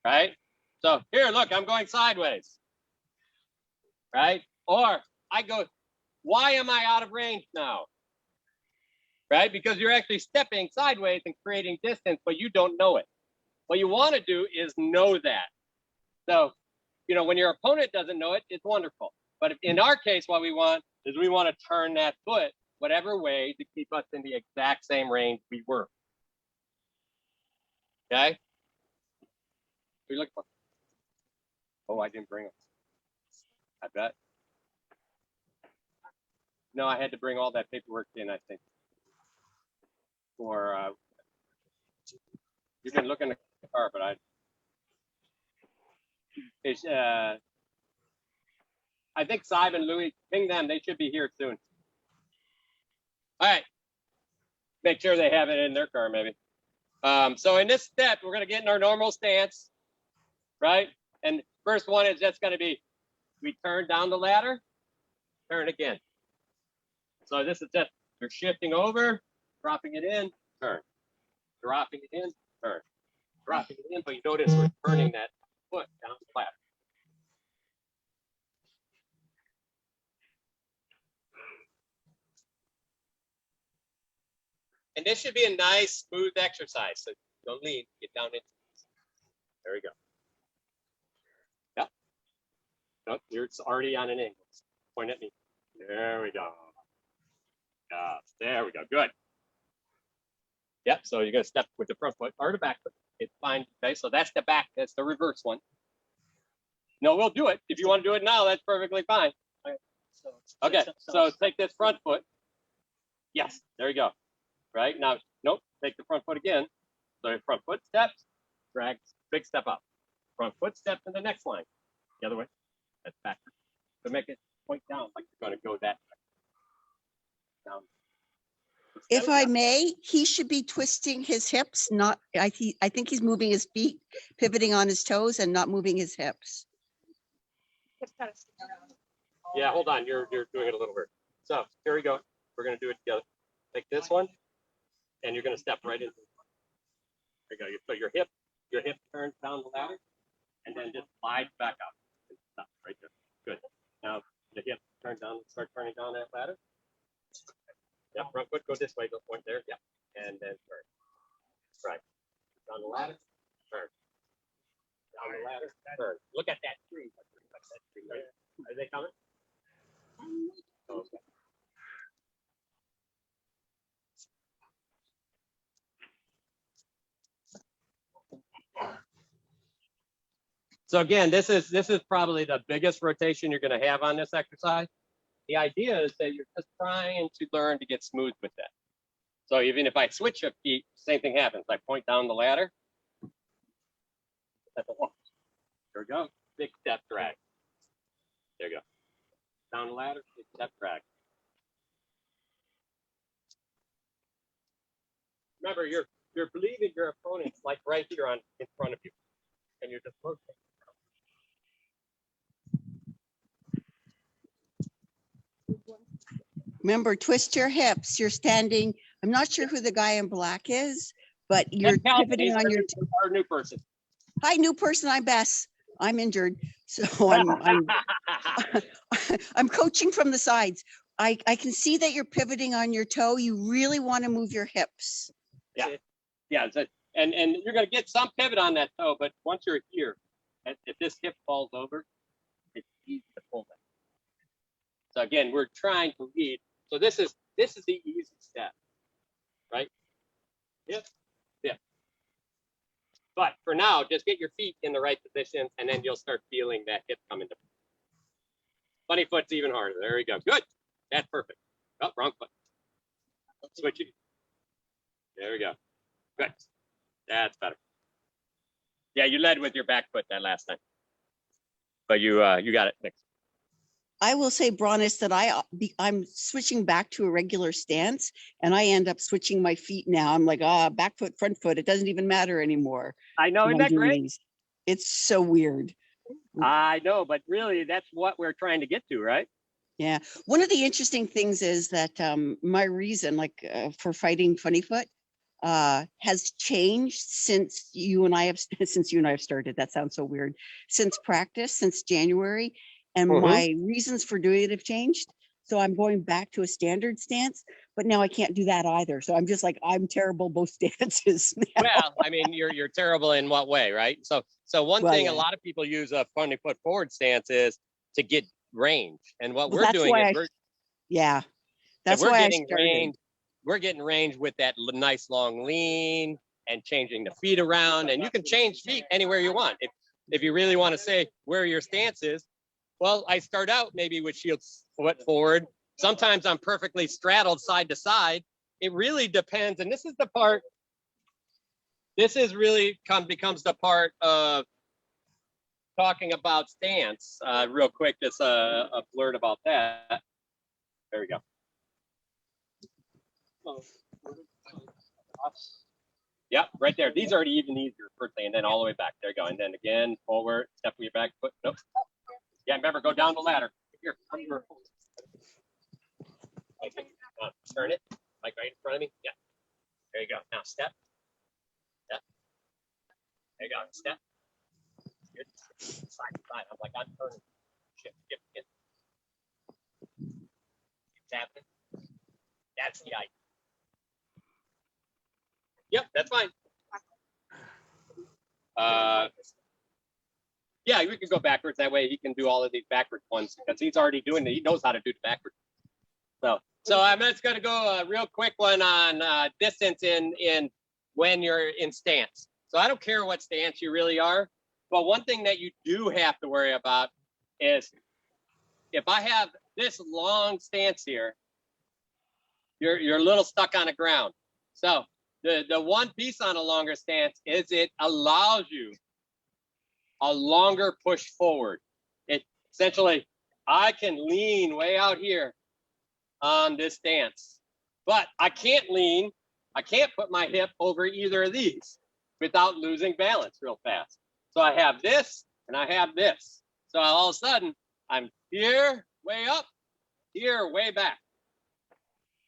Right? So here, look, I'm going sideways. Right? Or I go, why am I out of range now? Right? Because you're actually stepping sideways and creating distance, but you don't know it. What you want to do is know that. So, when your opponent doesn't know it, it's wonderful. But in our case, what we want is we want to turn that foot whatever way to keep us in the exact same range we were. Okay? What are you looking for? Oh, I didn't bring them. I bet. No, I had to bring all that paperwork in, I think. For you've been looking at the car, but I think Simon and Louis, ping them. They should be here soon. All right. Make sure they have it in their car, maybe. So in this step, we're going to get in our normal stance, right? And first one is just going to be, we turn down the ladder, turn again. So this is just, you're shifting over, dropping it in, turn. Dropping it in, turn. Dropping it in, but you notice we're turning that foot down the ladder. And this should be a nice, smooth exercise. So don't lean, get down into this. There we go. Yep. Nope, you're already on an angle. Point at me. There we go. Yes, there we go. Good. Yep, so you're going to step with the front foot or the back foot. It's fine. Okay, so that's the back. That's the reverse one. No, we'll do it. If you want to do it now, that's perfectly fine. Okay, so take this front foot. Yes, there you go. Right now, nope, take the front foot again. So your front foot steps, drag, big step up. Front foot steps in the next line. The other way, that's backward. So make it point down like you're going to go that way. Down. if I may, he should be twisting his hips, not, I think he's moving his feet, pivoting on his toes and not moving his hips. Just kind of spin around. Yeah, hold on, you're doing it a little weird. So here we go. We're going to do it together. Take this one, and you're going to step right into it. There you go. So your hip turns down the ladder, and then just slide back up. And stop right there. Good. Now the hip turn down, start turning down that ladder. Yep, front foot, go this way, go point there. Yep, and then turn. Right. Down the ladder, turn. Down the ladder. Turn. Look at that tree. Are they coming? Okay. So again, this is probably the biggest rotation you're going to have on this exercise. The idea is that you're just trying to learn to get smooth with that. So even if I switch a feet, same thing happens. I point down the ladder. There we go. Big step drag. There you go. Down the ladder, big step drag. Remember, you're believing your opponent's like right here in front of you, and you're just rotating. Remember, twist your hips. You're standing. I'm not sure who the guy in black is, but you're pivoting on your. Our new person. Hi, new person. I'm Bess. I'm injured, so I'm coaching from the sides. I can see that you're pivoting on your toe. You really want to move your hips. Yeah, yeah. And you're going to get some pivot on that toe, but once you're here, if this hip falls over, it's easy to pull that. So again, we're trying to lead. So this is the easy step, right? Yep, yeah. But for now, just get your feet in the right position, and then you'll start feeling that hip come into play. Funny foot's even harder. There we go. Good. That's perfect. Oh, wrong foot. Switch it. There we go. Good. That's better. Yeah, you led with your back foot that last time, but you got it next. I will say, Bronis, that I'm switching back to a regular stance, and I end up switching my feet now. I'm like, back foot, front foot. It doesn't even matter anymore. I know, isn't that great? It's so weird. I know, but really, that's what we're trying to get to, right? Yeah. One of the interesting things is that my reason, for fighting funny foot, has changed since you and I have started. That sounds so weird. Since practice, since January. And my reasons for doing it have changed. So I'm going back to a standard stance, but now I can't do that either. So I'm just like, I'm terrible both stances now. Well, I mean, you're terrible in what way, right? So one thing a lot of people use a funny foot forward stance is to get range. And what we're doing is that's why I started. Range. We're getting range with that nice long lean and changing the feet around. And you can change feet anywhere you want. If you really want to say where your stance is, well, I start out maybe with shield foot forward. Sometimes I'm perfectly straddled side to side. It really depends. And this is the part, becomes the part of talking about stance. Real quick, just a blurt about that. There we go. Yep, right there. These are even easier, firstly, and then all the way back. There you go. And then again, forward, step with your back foot. Nope. Yeah, remember, go down the ladder. Here, turn it, like right in front of me. Yeah. There you go. Now step. Step. There you go. Step. Good. Side to side. I'm like, I'm turning. Shift. It's happening. That's the idea. Yep, that's fine. Yeah, we can go backwards. That way he can do all of these backwards ones because he's already doing it. He knows how to do the backwards. So I'm just going to go a real quick one on distance in when you're in stance. So I don't care what stance you really are, but one thing that you do have to worry about is if I have this long stance here, you're a little stuck on the ground. So the one piece on a longer stance is it allows you a longer push forward. It essentially, I can lean way out here on this stance, but I can't lean. I can't put my hip over either of these without losing balance real fast. So I have this and I have this. So all of a sudden I'm here, way up, here, way back.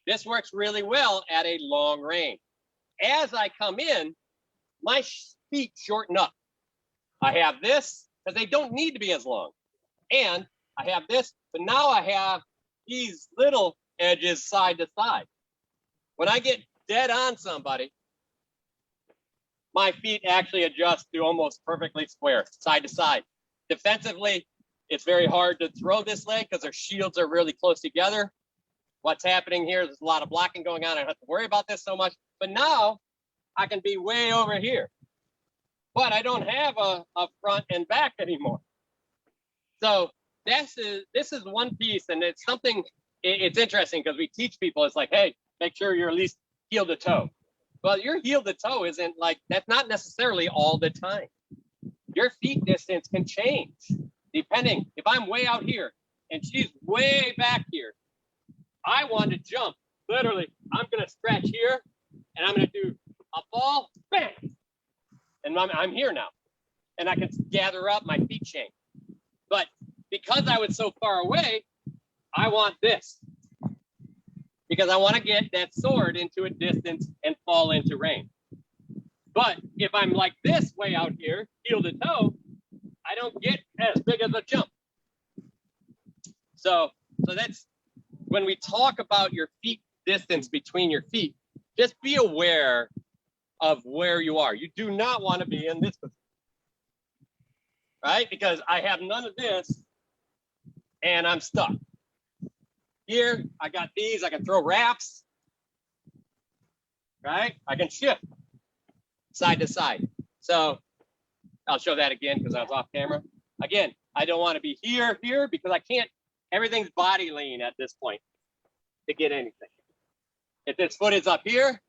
This works really well at a long range. As I come in, my feet shorten up. I have this, because they don't need to be as long. And I have this, but now I have these little edges side to side. When I get dead on somebody, my feet actually adjust to almost perfectly square, side to side. Defensively, it's very hard to throw this leg because their shields are really close together. What's happening here is there's a lot of blocking going on. I don't have to worry about this so much. But now I can be way over here. But I don't have a front and back anymore. So this is one piece, and it's something, it's interesting because we teach people, it's like, hey, make sure you're at least heel to toe. Well, your heel to toe isn't like, that's not necessarily all the time. Your feet distance can change depending. If I'm way out here and she's way back here, I want to jump. Literally, I'm going to stretch here and I'm going to do a fall, bang. And I'm here now. And I can gather up, my feet change. But because I was so far away, I want this. Because I want to get that sword into a distance and fall into range. But if I'm like this way out here, heel to toe, I don't get as big as a jump. So that's when we talk about your feet distance between your feet, just be aware of where you are. You do not want to be in this position, right? Because I have none of this and I'm stuck. Here, I got these, I can throw wraps, right? I can shift side to side. So I'll show that again because I was off camera. Again, I don't want to be here because I can't, everything's body lean at this point to get anything. If this foot is up here,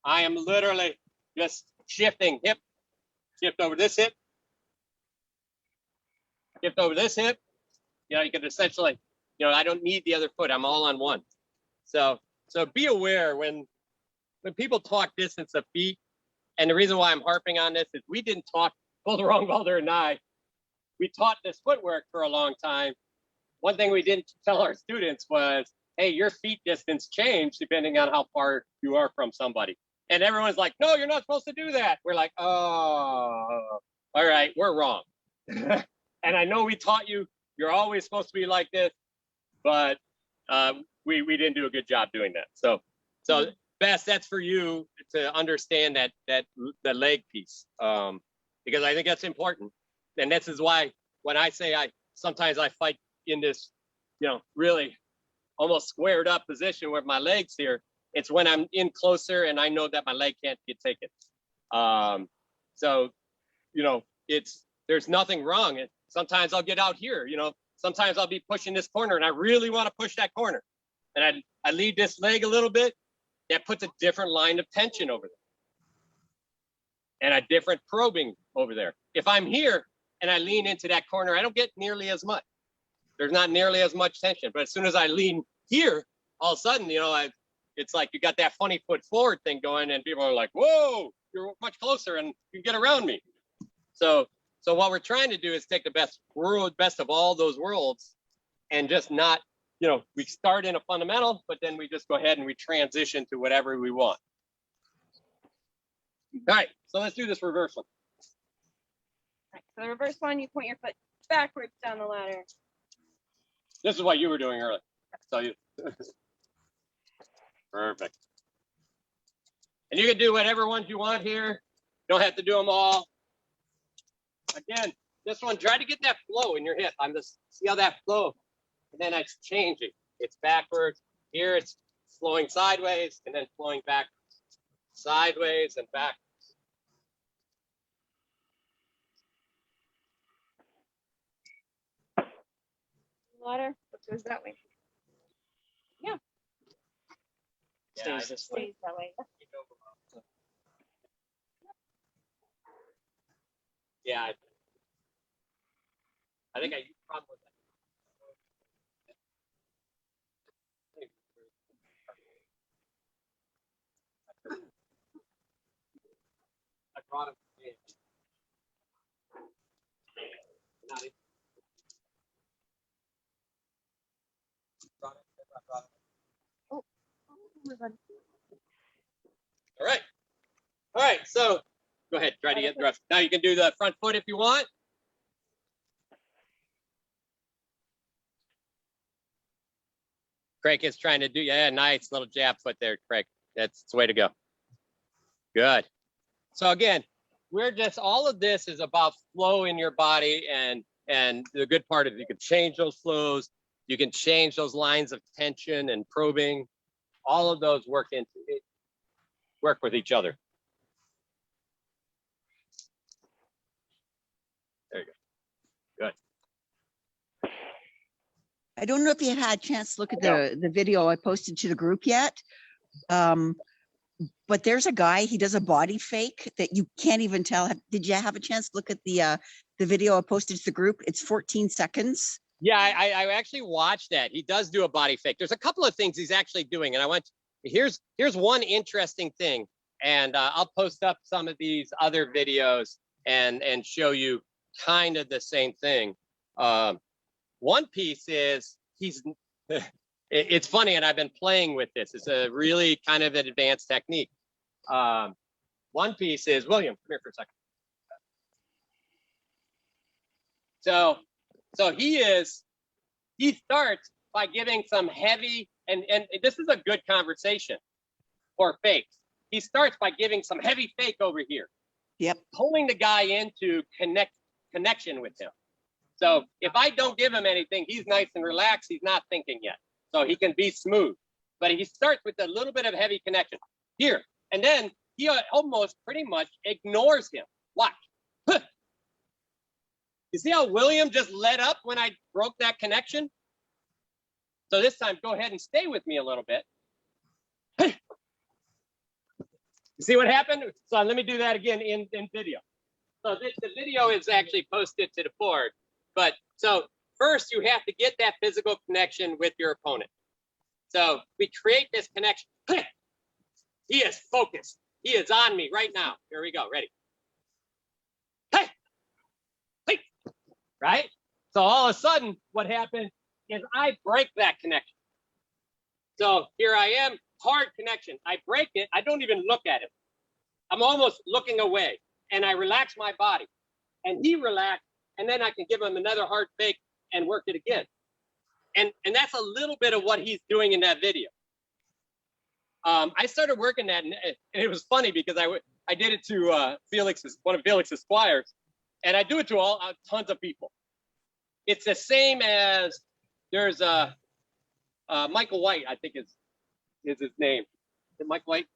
I am literally just shifting hip, shift over this hip, shift over this hip. You know, you can essentially, you know, I don't need the other foot. I'm all on one. So be aware when people talk distance of feet, and the reason why I'm harping on this is we didn't talk, both Rongwalder and I, we taught this footwork for a long time. One thing we didn't tell our students was, hey, your feet distance change depending on how far you are from somebody. And everyone's like, no, you're not supposed to do that. We're like, oh, all right, we're wrong. And I know we taught you, you're always supposed to be like this, but we didn't do a good job doing that. So Bess, that's for you to understand that the leg piece, because I think that's important. And this is why when I say sometimes I fight in this, you know, really almost squared up position with my legs here, it's when I'm in closer and I know that my leg can't get taken. So, you know, there's nothing wrong. Sometimes I'll get out here, you know, sometimes I'll be pushing this corner and I really want to push that corner. And I lead this leg a little bit. That puts a different line of tension over there and a different probing over there. If I'm here and I lean into that corner, I don't get nearly as much. There's not nearly as much tension. But as soon as I lean here, all of a sudden, you know, it's like you got that funny foot forward thing going and people are like, whoa, you're much closer and you get around me. So what we're trying to do is take the best of all those worlds and just not, you know, we start in a fundamental, but then we just go ahead and we transition to whatever we want. All right, so let's do this reverse one. All right, so the reverse one, you point your foot backwards down the ladder. This is what you were doing earlier. So you perfect. And you can do whatever ones you want here. You don't have to do them all. Again, this one, try to get that flow in your hip. I'm just see how that flow. And then it's changing. It's backwards. Here it's flowing sideways and then flowing backwards. Sideways and backwards. Water, what goes that way? Yeah. Stays this way. Stays that way. Yeah, I think I used a problem with that. I brought him. Not it. Oh my God. All right, so go ahead, try to get the rest. Now you can do the front foot if you want. Craig is trying to do, yeah, nice little jab foot there, Craig. That's the way to go. Good. So again, all of this is about flow in your body, and the good part is you can change those flows, you can change those lines of tension and probing. All of those work with each other. There you go. Good. I don't know if you had a chance to look at the video I posted to the group yet. But there's a guy, he does a body fake that you can't even tell. Did you have a chance to look at the video I posted to the group? It's 14 seconds. Yeah, I actually watched that. He does do a body fake. There's a couple of things he's actually doing, and here's one interesting thing, and I'll post up some of these other videos and show you kind of the same thing. One piece is it's funny, and I've been playing with this. It's a really kind of an advanced technique. One piece is, William, come here for a second. So he starts by giving some heavy, and this is a good conversation for fakes. He starts by giving some heavy fake over here. Yep. Pulling the guy into connection with him. So if I don't give him anything, he's nice and relaxed. He's not thinking yet. So he can be smooth. But he starts with a little bit of heavy connection here. And then he almost pretty much ignores him. Watch. You see how William just let up when I broke that connection? So this time, go ahead and stay with me a little bit. You see what happened? So let me do that again in video. So the video is actually posted to the board. But so first you have to get that physical connection with your opponent. So we create this connection. He is focused. He is on me right now. Here we go. Ready? Hey! Hey! Right? So all of a sudden, what happens is I break that connection. So here I am, hard connection. I break it. I don't even look at him. I'm almost looking away, and I relax my body. And he relaxed, and then I can give him another hard fake and work it again. And that's a little bit of what he's doing in that video. I started working that, and it was funny because I did it to one of Felix's squires, and I do it to tons of people. It's the same as there's Michael White, I think is his name. Is it Mike White?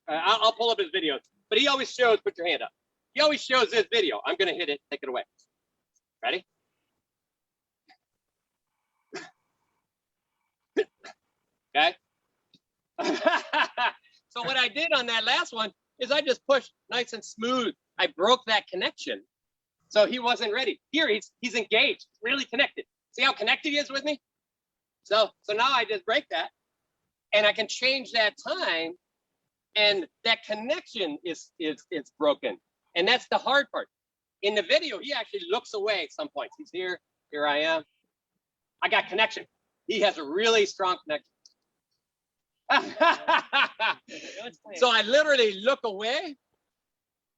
I'll pull up his videos, but he always shows. Put your hand up. He always shows this video. I'm gonna hit it. Take it away. Ready? Okay. So what I did on that last one is I just pushed nice and smooth. I broke that connection. So he wasn't ready. Here he's engaged, really connected. See how connected he is with me? So now I just break that, and I can change that time, and that connection is broken. And that's the hard part. In the video, he actually looks away at some points. He's here I am. I got connection. He has a really strong connection. So I literally look away.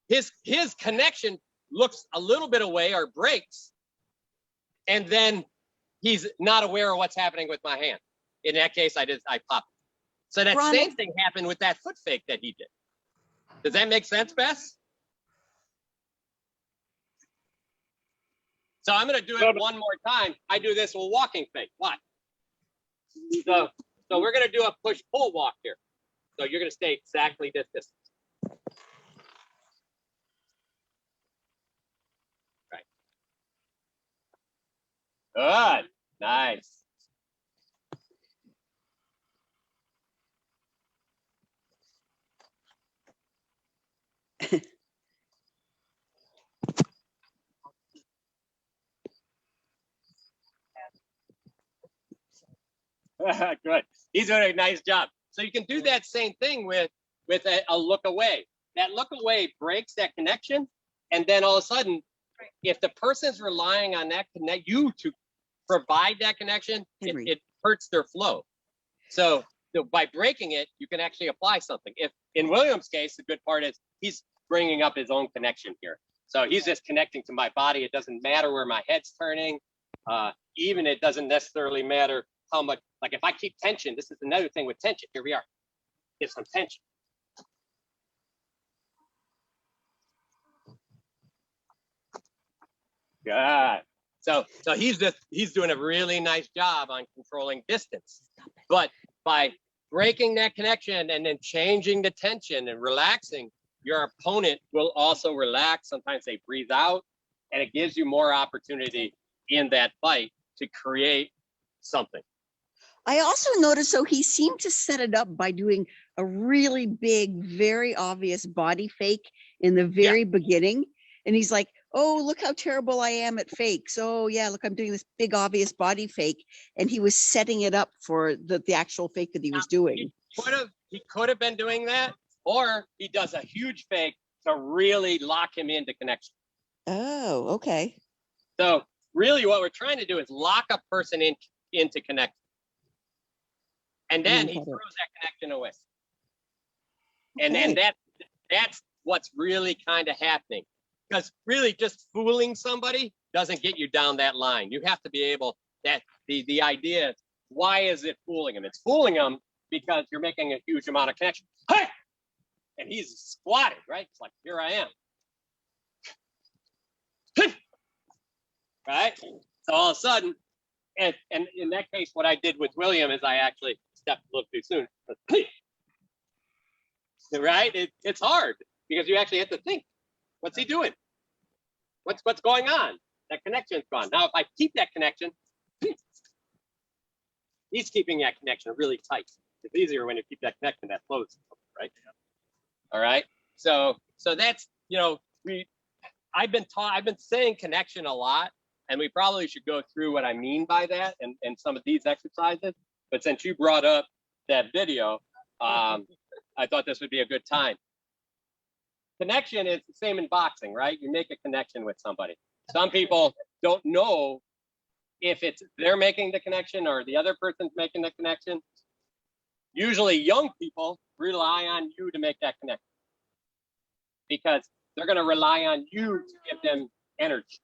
His connection looks a little bit away or breaks, and then he's not aware of what's happening with my hand. In that case, I pop. So that same thing happened with that foot fake that he did. Does that make sense, Bess? So I'm going to do it one more time. I do this with walking fake. Watch. So we're going to do a push-pull walk here. So you're going to stay exactly this distance. Right. Good. Nice. Good. He's doing a nice job. So you can do that same thing with a look away. That look away breaks that connection, and then all of a sudden, if the person's relying on that you to provide that connection, it hurts their flow. So by breaking it, you can actually apply something. If in William's case, the good part is he's bringing up his own connection here. So he's just connecting to my body. It doesn't matter where my head's turning. Even it doesn't necessarily matter how much, like if I keep tension, this is another thing with tension. Here we are. Get some tension. God. So he's doing a really nice job on controlling distance. But by breaking that connection and then changing the tension and relaxing, your opponent will also relax. Sometimes they breathe out, and it gives you more opportunity in that fight to create something. I also noticed, so he seemed to set it up by doing a really big, very obvious body fake in the very beginning. And he's like, oh, look how terrible I am at fakes. Oh yeah, look, I'm doing this big, obvious body fake. And he was setting it up for the actual fake that he was doing. He could have been doing that, or he does a huge fake to really lock him into connection. Oh, okay. So really what we're trying to do is lock a person into connection. And then he throws that connection away. And then that's what's really kind of happening. Because really just fooling somebody doesn't get you down that line. You have to be able, that the idea is, why is it fooling him? It's fooling him because you're making a huge amount of connection. Hey! And he's squatted, right? It's like, here I am. Right? So all of a sudden, and in that case, what I did with William is I actually stepped a little too soon. Right? It's hard because you actually have to think, what's he doing? What's going on? That connection's gone. Now, if I keep that connection, he's keeping that connection really tight. It's easier when you keep that connection that close, right? All right. So that's, I've been saying connection a lot, and we probably should go through what I mean by that and some of these exercises. But since you brought up that video, I thought this would be a good time. Connection is the same in boxing, right? You make a connection with somebody. Some people don't know if it's they're making the connection or the other person's making the connection. Usually young people rely on you to make that connection because they're going to rely on you to give them energy.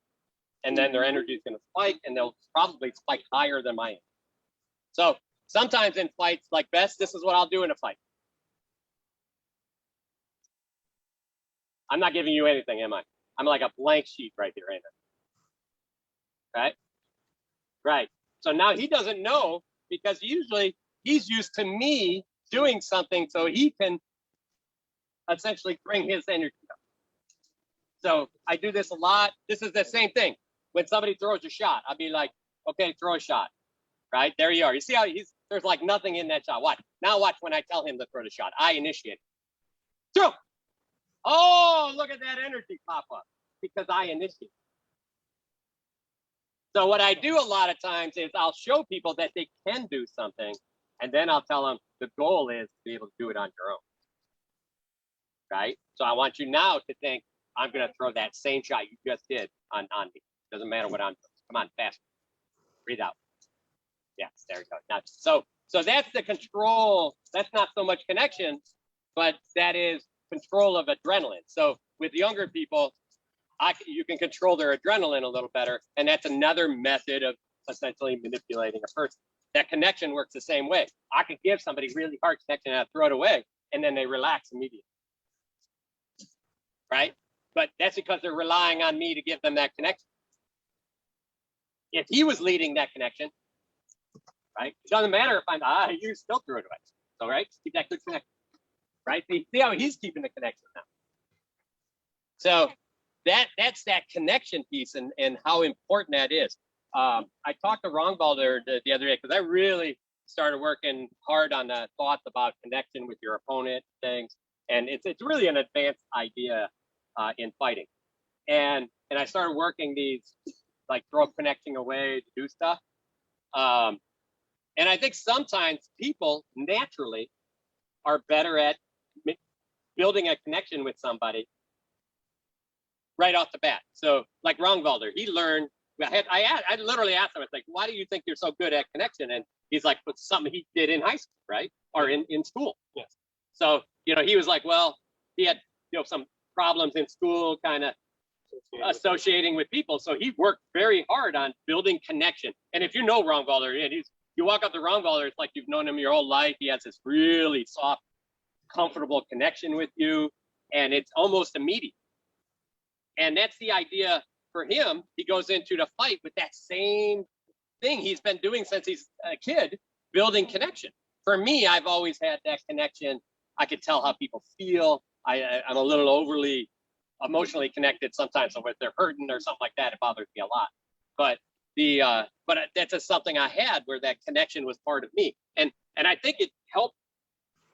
And then their energy is going to spike, and they'll probably spike higher than mine. So sometimes in fights like this is what I'll do in a fight. I'm not giving you anything, am I? I'm like a blank sheet right here, ain't I? Right? Right. So now he doesn't know because usually he's used to me doing something so he can essentially bring his energy up. So I do this a lot. This is the same thing. When somebody throws a shot, I'll be like, okay, throw a shot. Right? There you are. You see how there's like nothing in that shot. Watch. Now watch when I tell him to throw the shot. I initiate. Throw. Oh, look at that energy pop up because I initiate. So what I do a lot of times is I'll show people that they can do something, and then I'll tell them the goal is to be able to do it on your own. Right? So I want you now to think, I'm going to throw that same shot you just did on me. Doesn't matter what I'm doing. Come on, faster. Breathe out. Yes, there you go. Now, so that's the control. That's not so much connection, but that is control of adrenaline. So with younger people, you can control their adrenaline a little better, and that's another method of essentially manipulating a person. That connection works the same way. I can give somebody really hard connection and I throw it away, and then they relax immediately. Right? But that's because they're relying on me to give them that connection. If he was leading that connection, right? It doesn't matter if you still threw it away. So, right? Keep that good connection. Right? See how he's keeping the connection now. So that's that connection piece and how important that is. I talked to Rongbalder the other day because I really started working hard on the thoughts about connection with your opponent things. And it's really an advanced idea in fighting. And I started working these, like throw connection away to do stuff. And I think sometimes people naturally are better at building a connection with somebody right off the bat. So like Rongbalder, he learned, I literally asked him, it's like, why do you think you're so good at connection? And he's like, it's something he did in high school, right? Or in school. Yes. So, he was like, well, he had, some problems in school kind of associating with people. So he worked very hard on building connection. And if you know Rongbalder, and you walk up to Rongbalder, it's like you've known him your whole life. He has this really soft, comfortable connection with you, and it's almost immediate. And that's the idea for him. he goes into the fight with that same thing he's been doing since he's a kid, building connection. For me, I've always had that connection. I could tell how people feel. I'm a little overly emotionally connected sometimes. So if they're hurting or something like that, it bothers me a lot. But that's just something I had where that connection was part of me. And I think it helped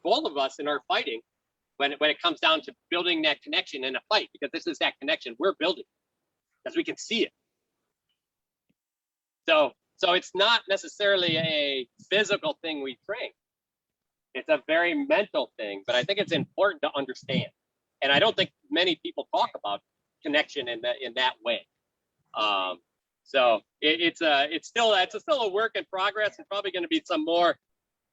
both of us in our fighting when it comes down to building that connection in a fight, because this is that connection we're building because we can see it. So it's not necessarily a physical thing we train. It's a very mental thing, but I think it's important to understand. And I don't think many people talk about connection in that way. So it's still a work in progress. There's probably going to be some more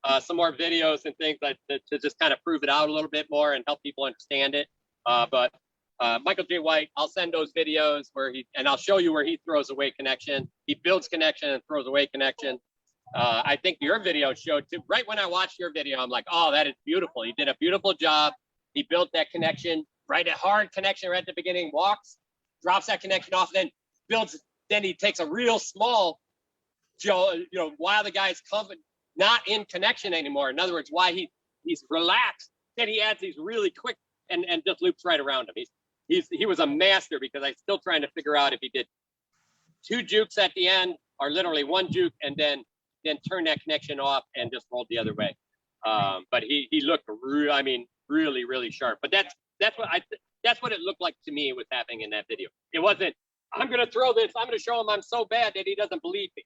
videos and things to just kind of prove it out a little bit more and help people understand it. But Michael J. White, I'll send those videos and I'll show you where he throws away connection. He builds connection and throws away connection. I think your video showed too. Right when I watched your video, I'm like, oh, that is beautiful. He did a beautiful job. He built that connection, right? A hard connection right at the beginning, walks, drops that connection off, then builds. Then he takes a real small, while the guy's not in connection anymore. In other words, why he's relaxed. Then he adds these really quick and just loops right around him. He was a master, because I'm still trying to figure out if he did 2 jukes at the end or literally 1 juke and then turn that connection off and just rolled the other way. But he looked really, really sharp. But that's what it looked like to me was happening in that video. It wasn't, I'm going to throw this, I'm going to show him I'm so bad that he doesn't believe me.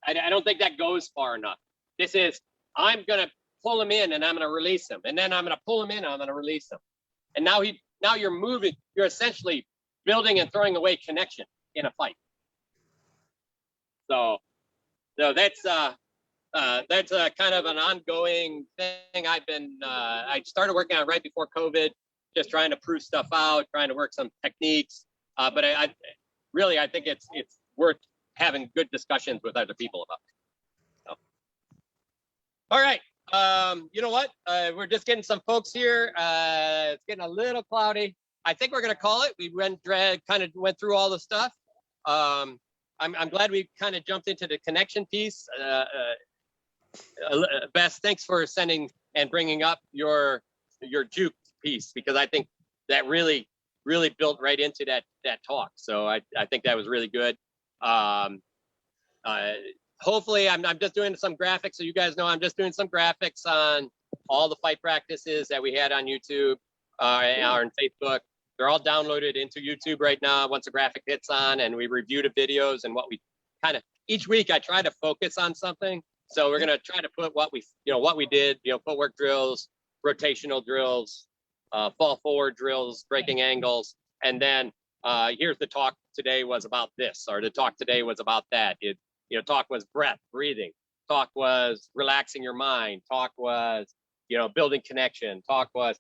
I don't think that goes far enough. This is, I'm going to pull him in and I'm going to release him. And then I'm going to pull him in and I'm going to release him. And now you're moving, you're essentially building and throwing away connection in a fight. So that's kind of an ongoing thing. I started working on right before COVID, just trying to prove stuff out, trying to work some techniques. But I think it's worth having good discussions with other people about. So. All right. You know what? We're just getting some folks here. It's getting a little cloudy. I think we're going to call it. We kind of went through all the stuff. I'm glad we kind of jumped into the connection piece. Bess, thanks for sending and bringing up your juke piece, because I think that really built right into that talk. So I think that was really good. Hopefully I'm just doing some graphics, so you guys know I'm just doing some graphics on all the fight practices that we had on YouTube or on Facebook. They're all downloaded into YouTube right now once the graphic hits on, and we review the videos and what we kind of, each week I try to focus on something. So we're going to try to put what we did, footwork drills, rotational drills, fall forward drills, breaking angles. And then here's the talk today was about this, or the talk today was about that. Talk was breath, breathing. Talk was relaxing your mind. Talk was, building connection. Talk was,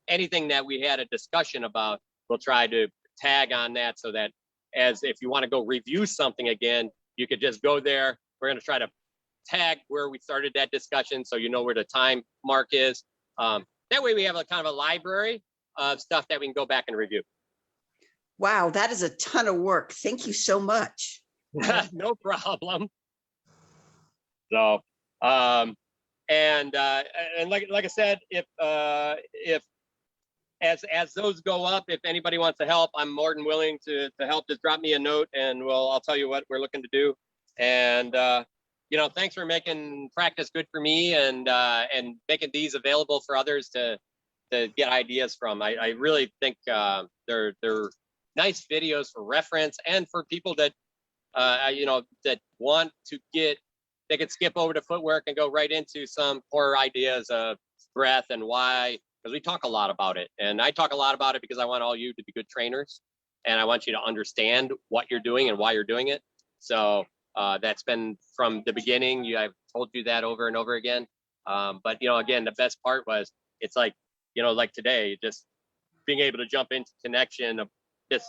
anything that we had a discussion about, we'll try to tag on that, so that if you want to go review something again, you could just go there. We're going to try to tag where we started that discussion, so you know where the time mark is. That way we have a kind of a library of stuff that we can go back and review. Wow, that is a ton of work. Thank you so much. No problem. So, and like I said, if as those go up, if anybody wants to help, I'm more than willing to help. Just drop me a note, and I'll tell you what we're looking to do. And thanks for making practice good for me, and making these available for others to get ideas from. I really think they're nice videos for reference, and for people that that want to they could skip over to footwork and go right into some core ideas of breath and why, because we talk a lot about it. And I talk a lot about it because I want all you to be good trainers, and I want you to understand what you're doing and why you're doing it. So that's been from the beginning. I've told you that over and over again. But again, the best part was, it's like, like today, just being able to jump into connection of this,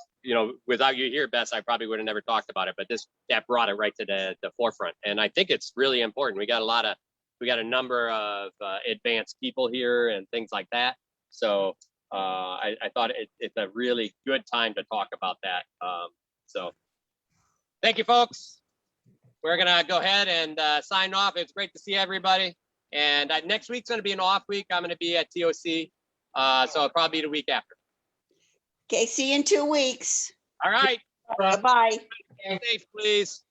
without you here, Bess, I probably would have never talked about it, but that brought it right to the forefront. And I think it's really important. We got a number of advanced people here and things like that. So I thought it's a really good time to talk about that. So Thank you, folks. We're gonna go ahead and sign off. It's great to see everybody. And next week's gonna be an off week. I'm gonna be at TOC, so it'll probably be the week after. Okay, see you in 2 weeks. All right, Bye-bye. stay safe, please.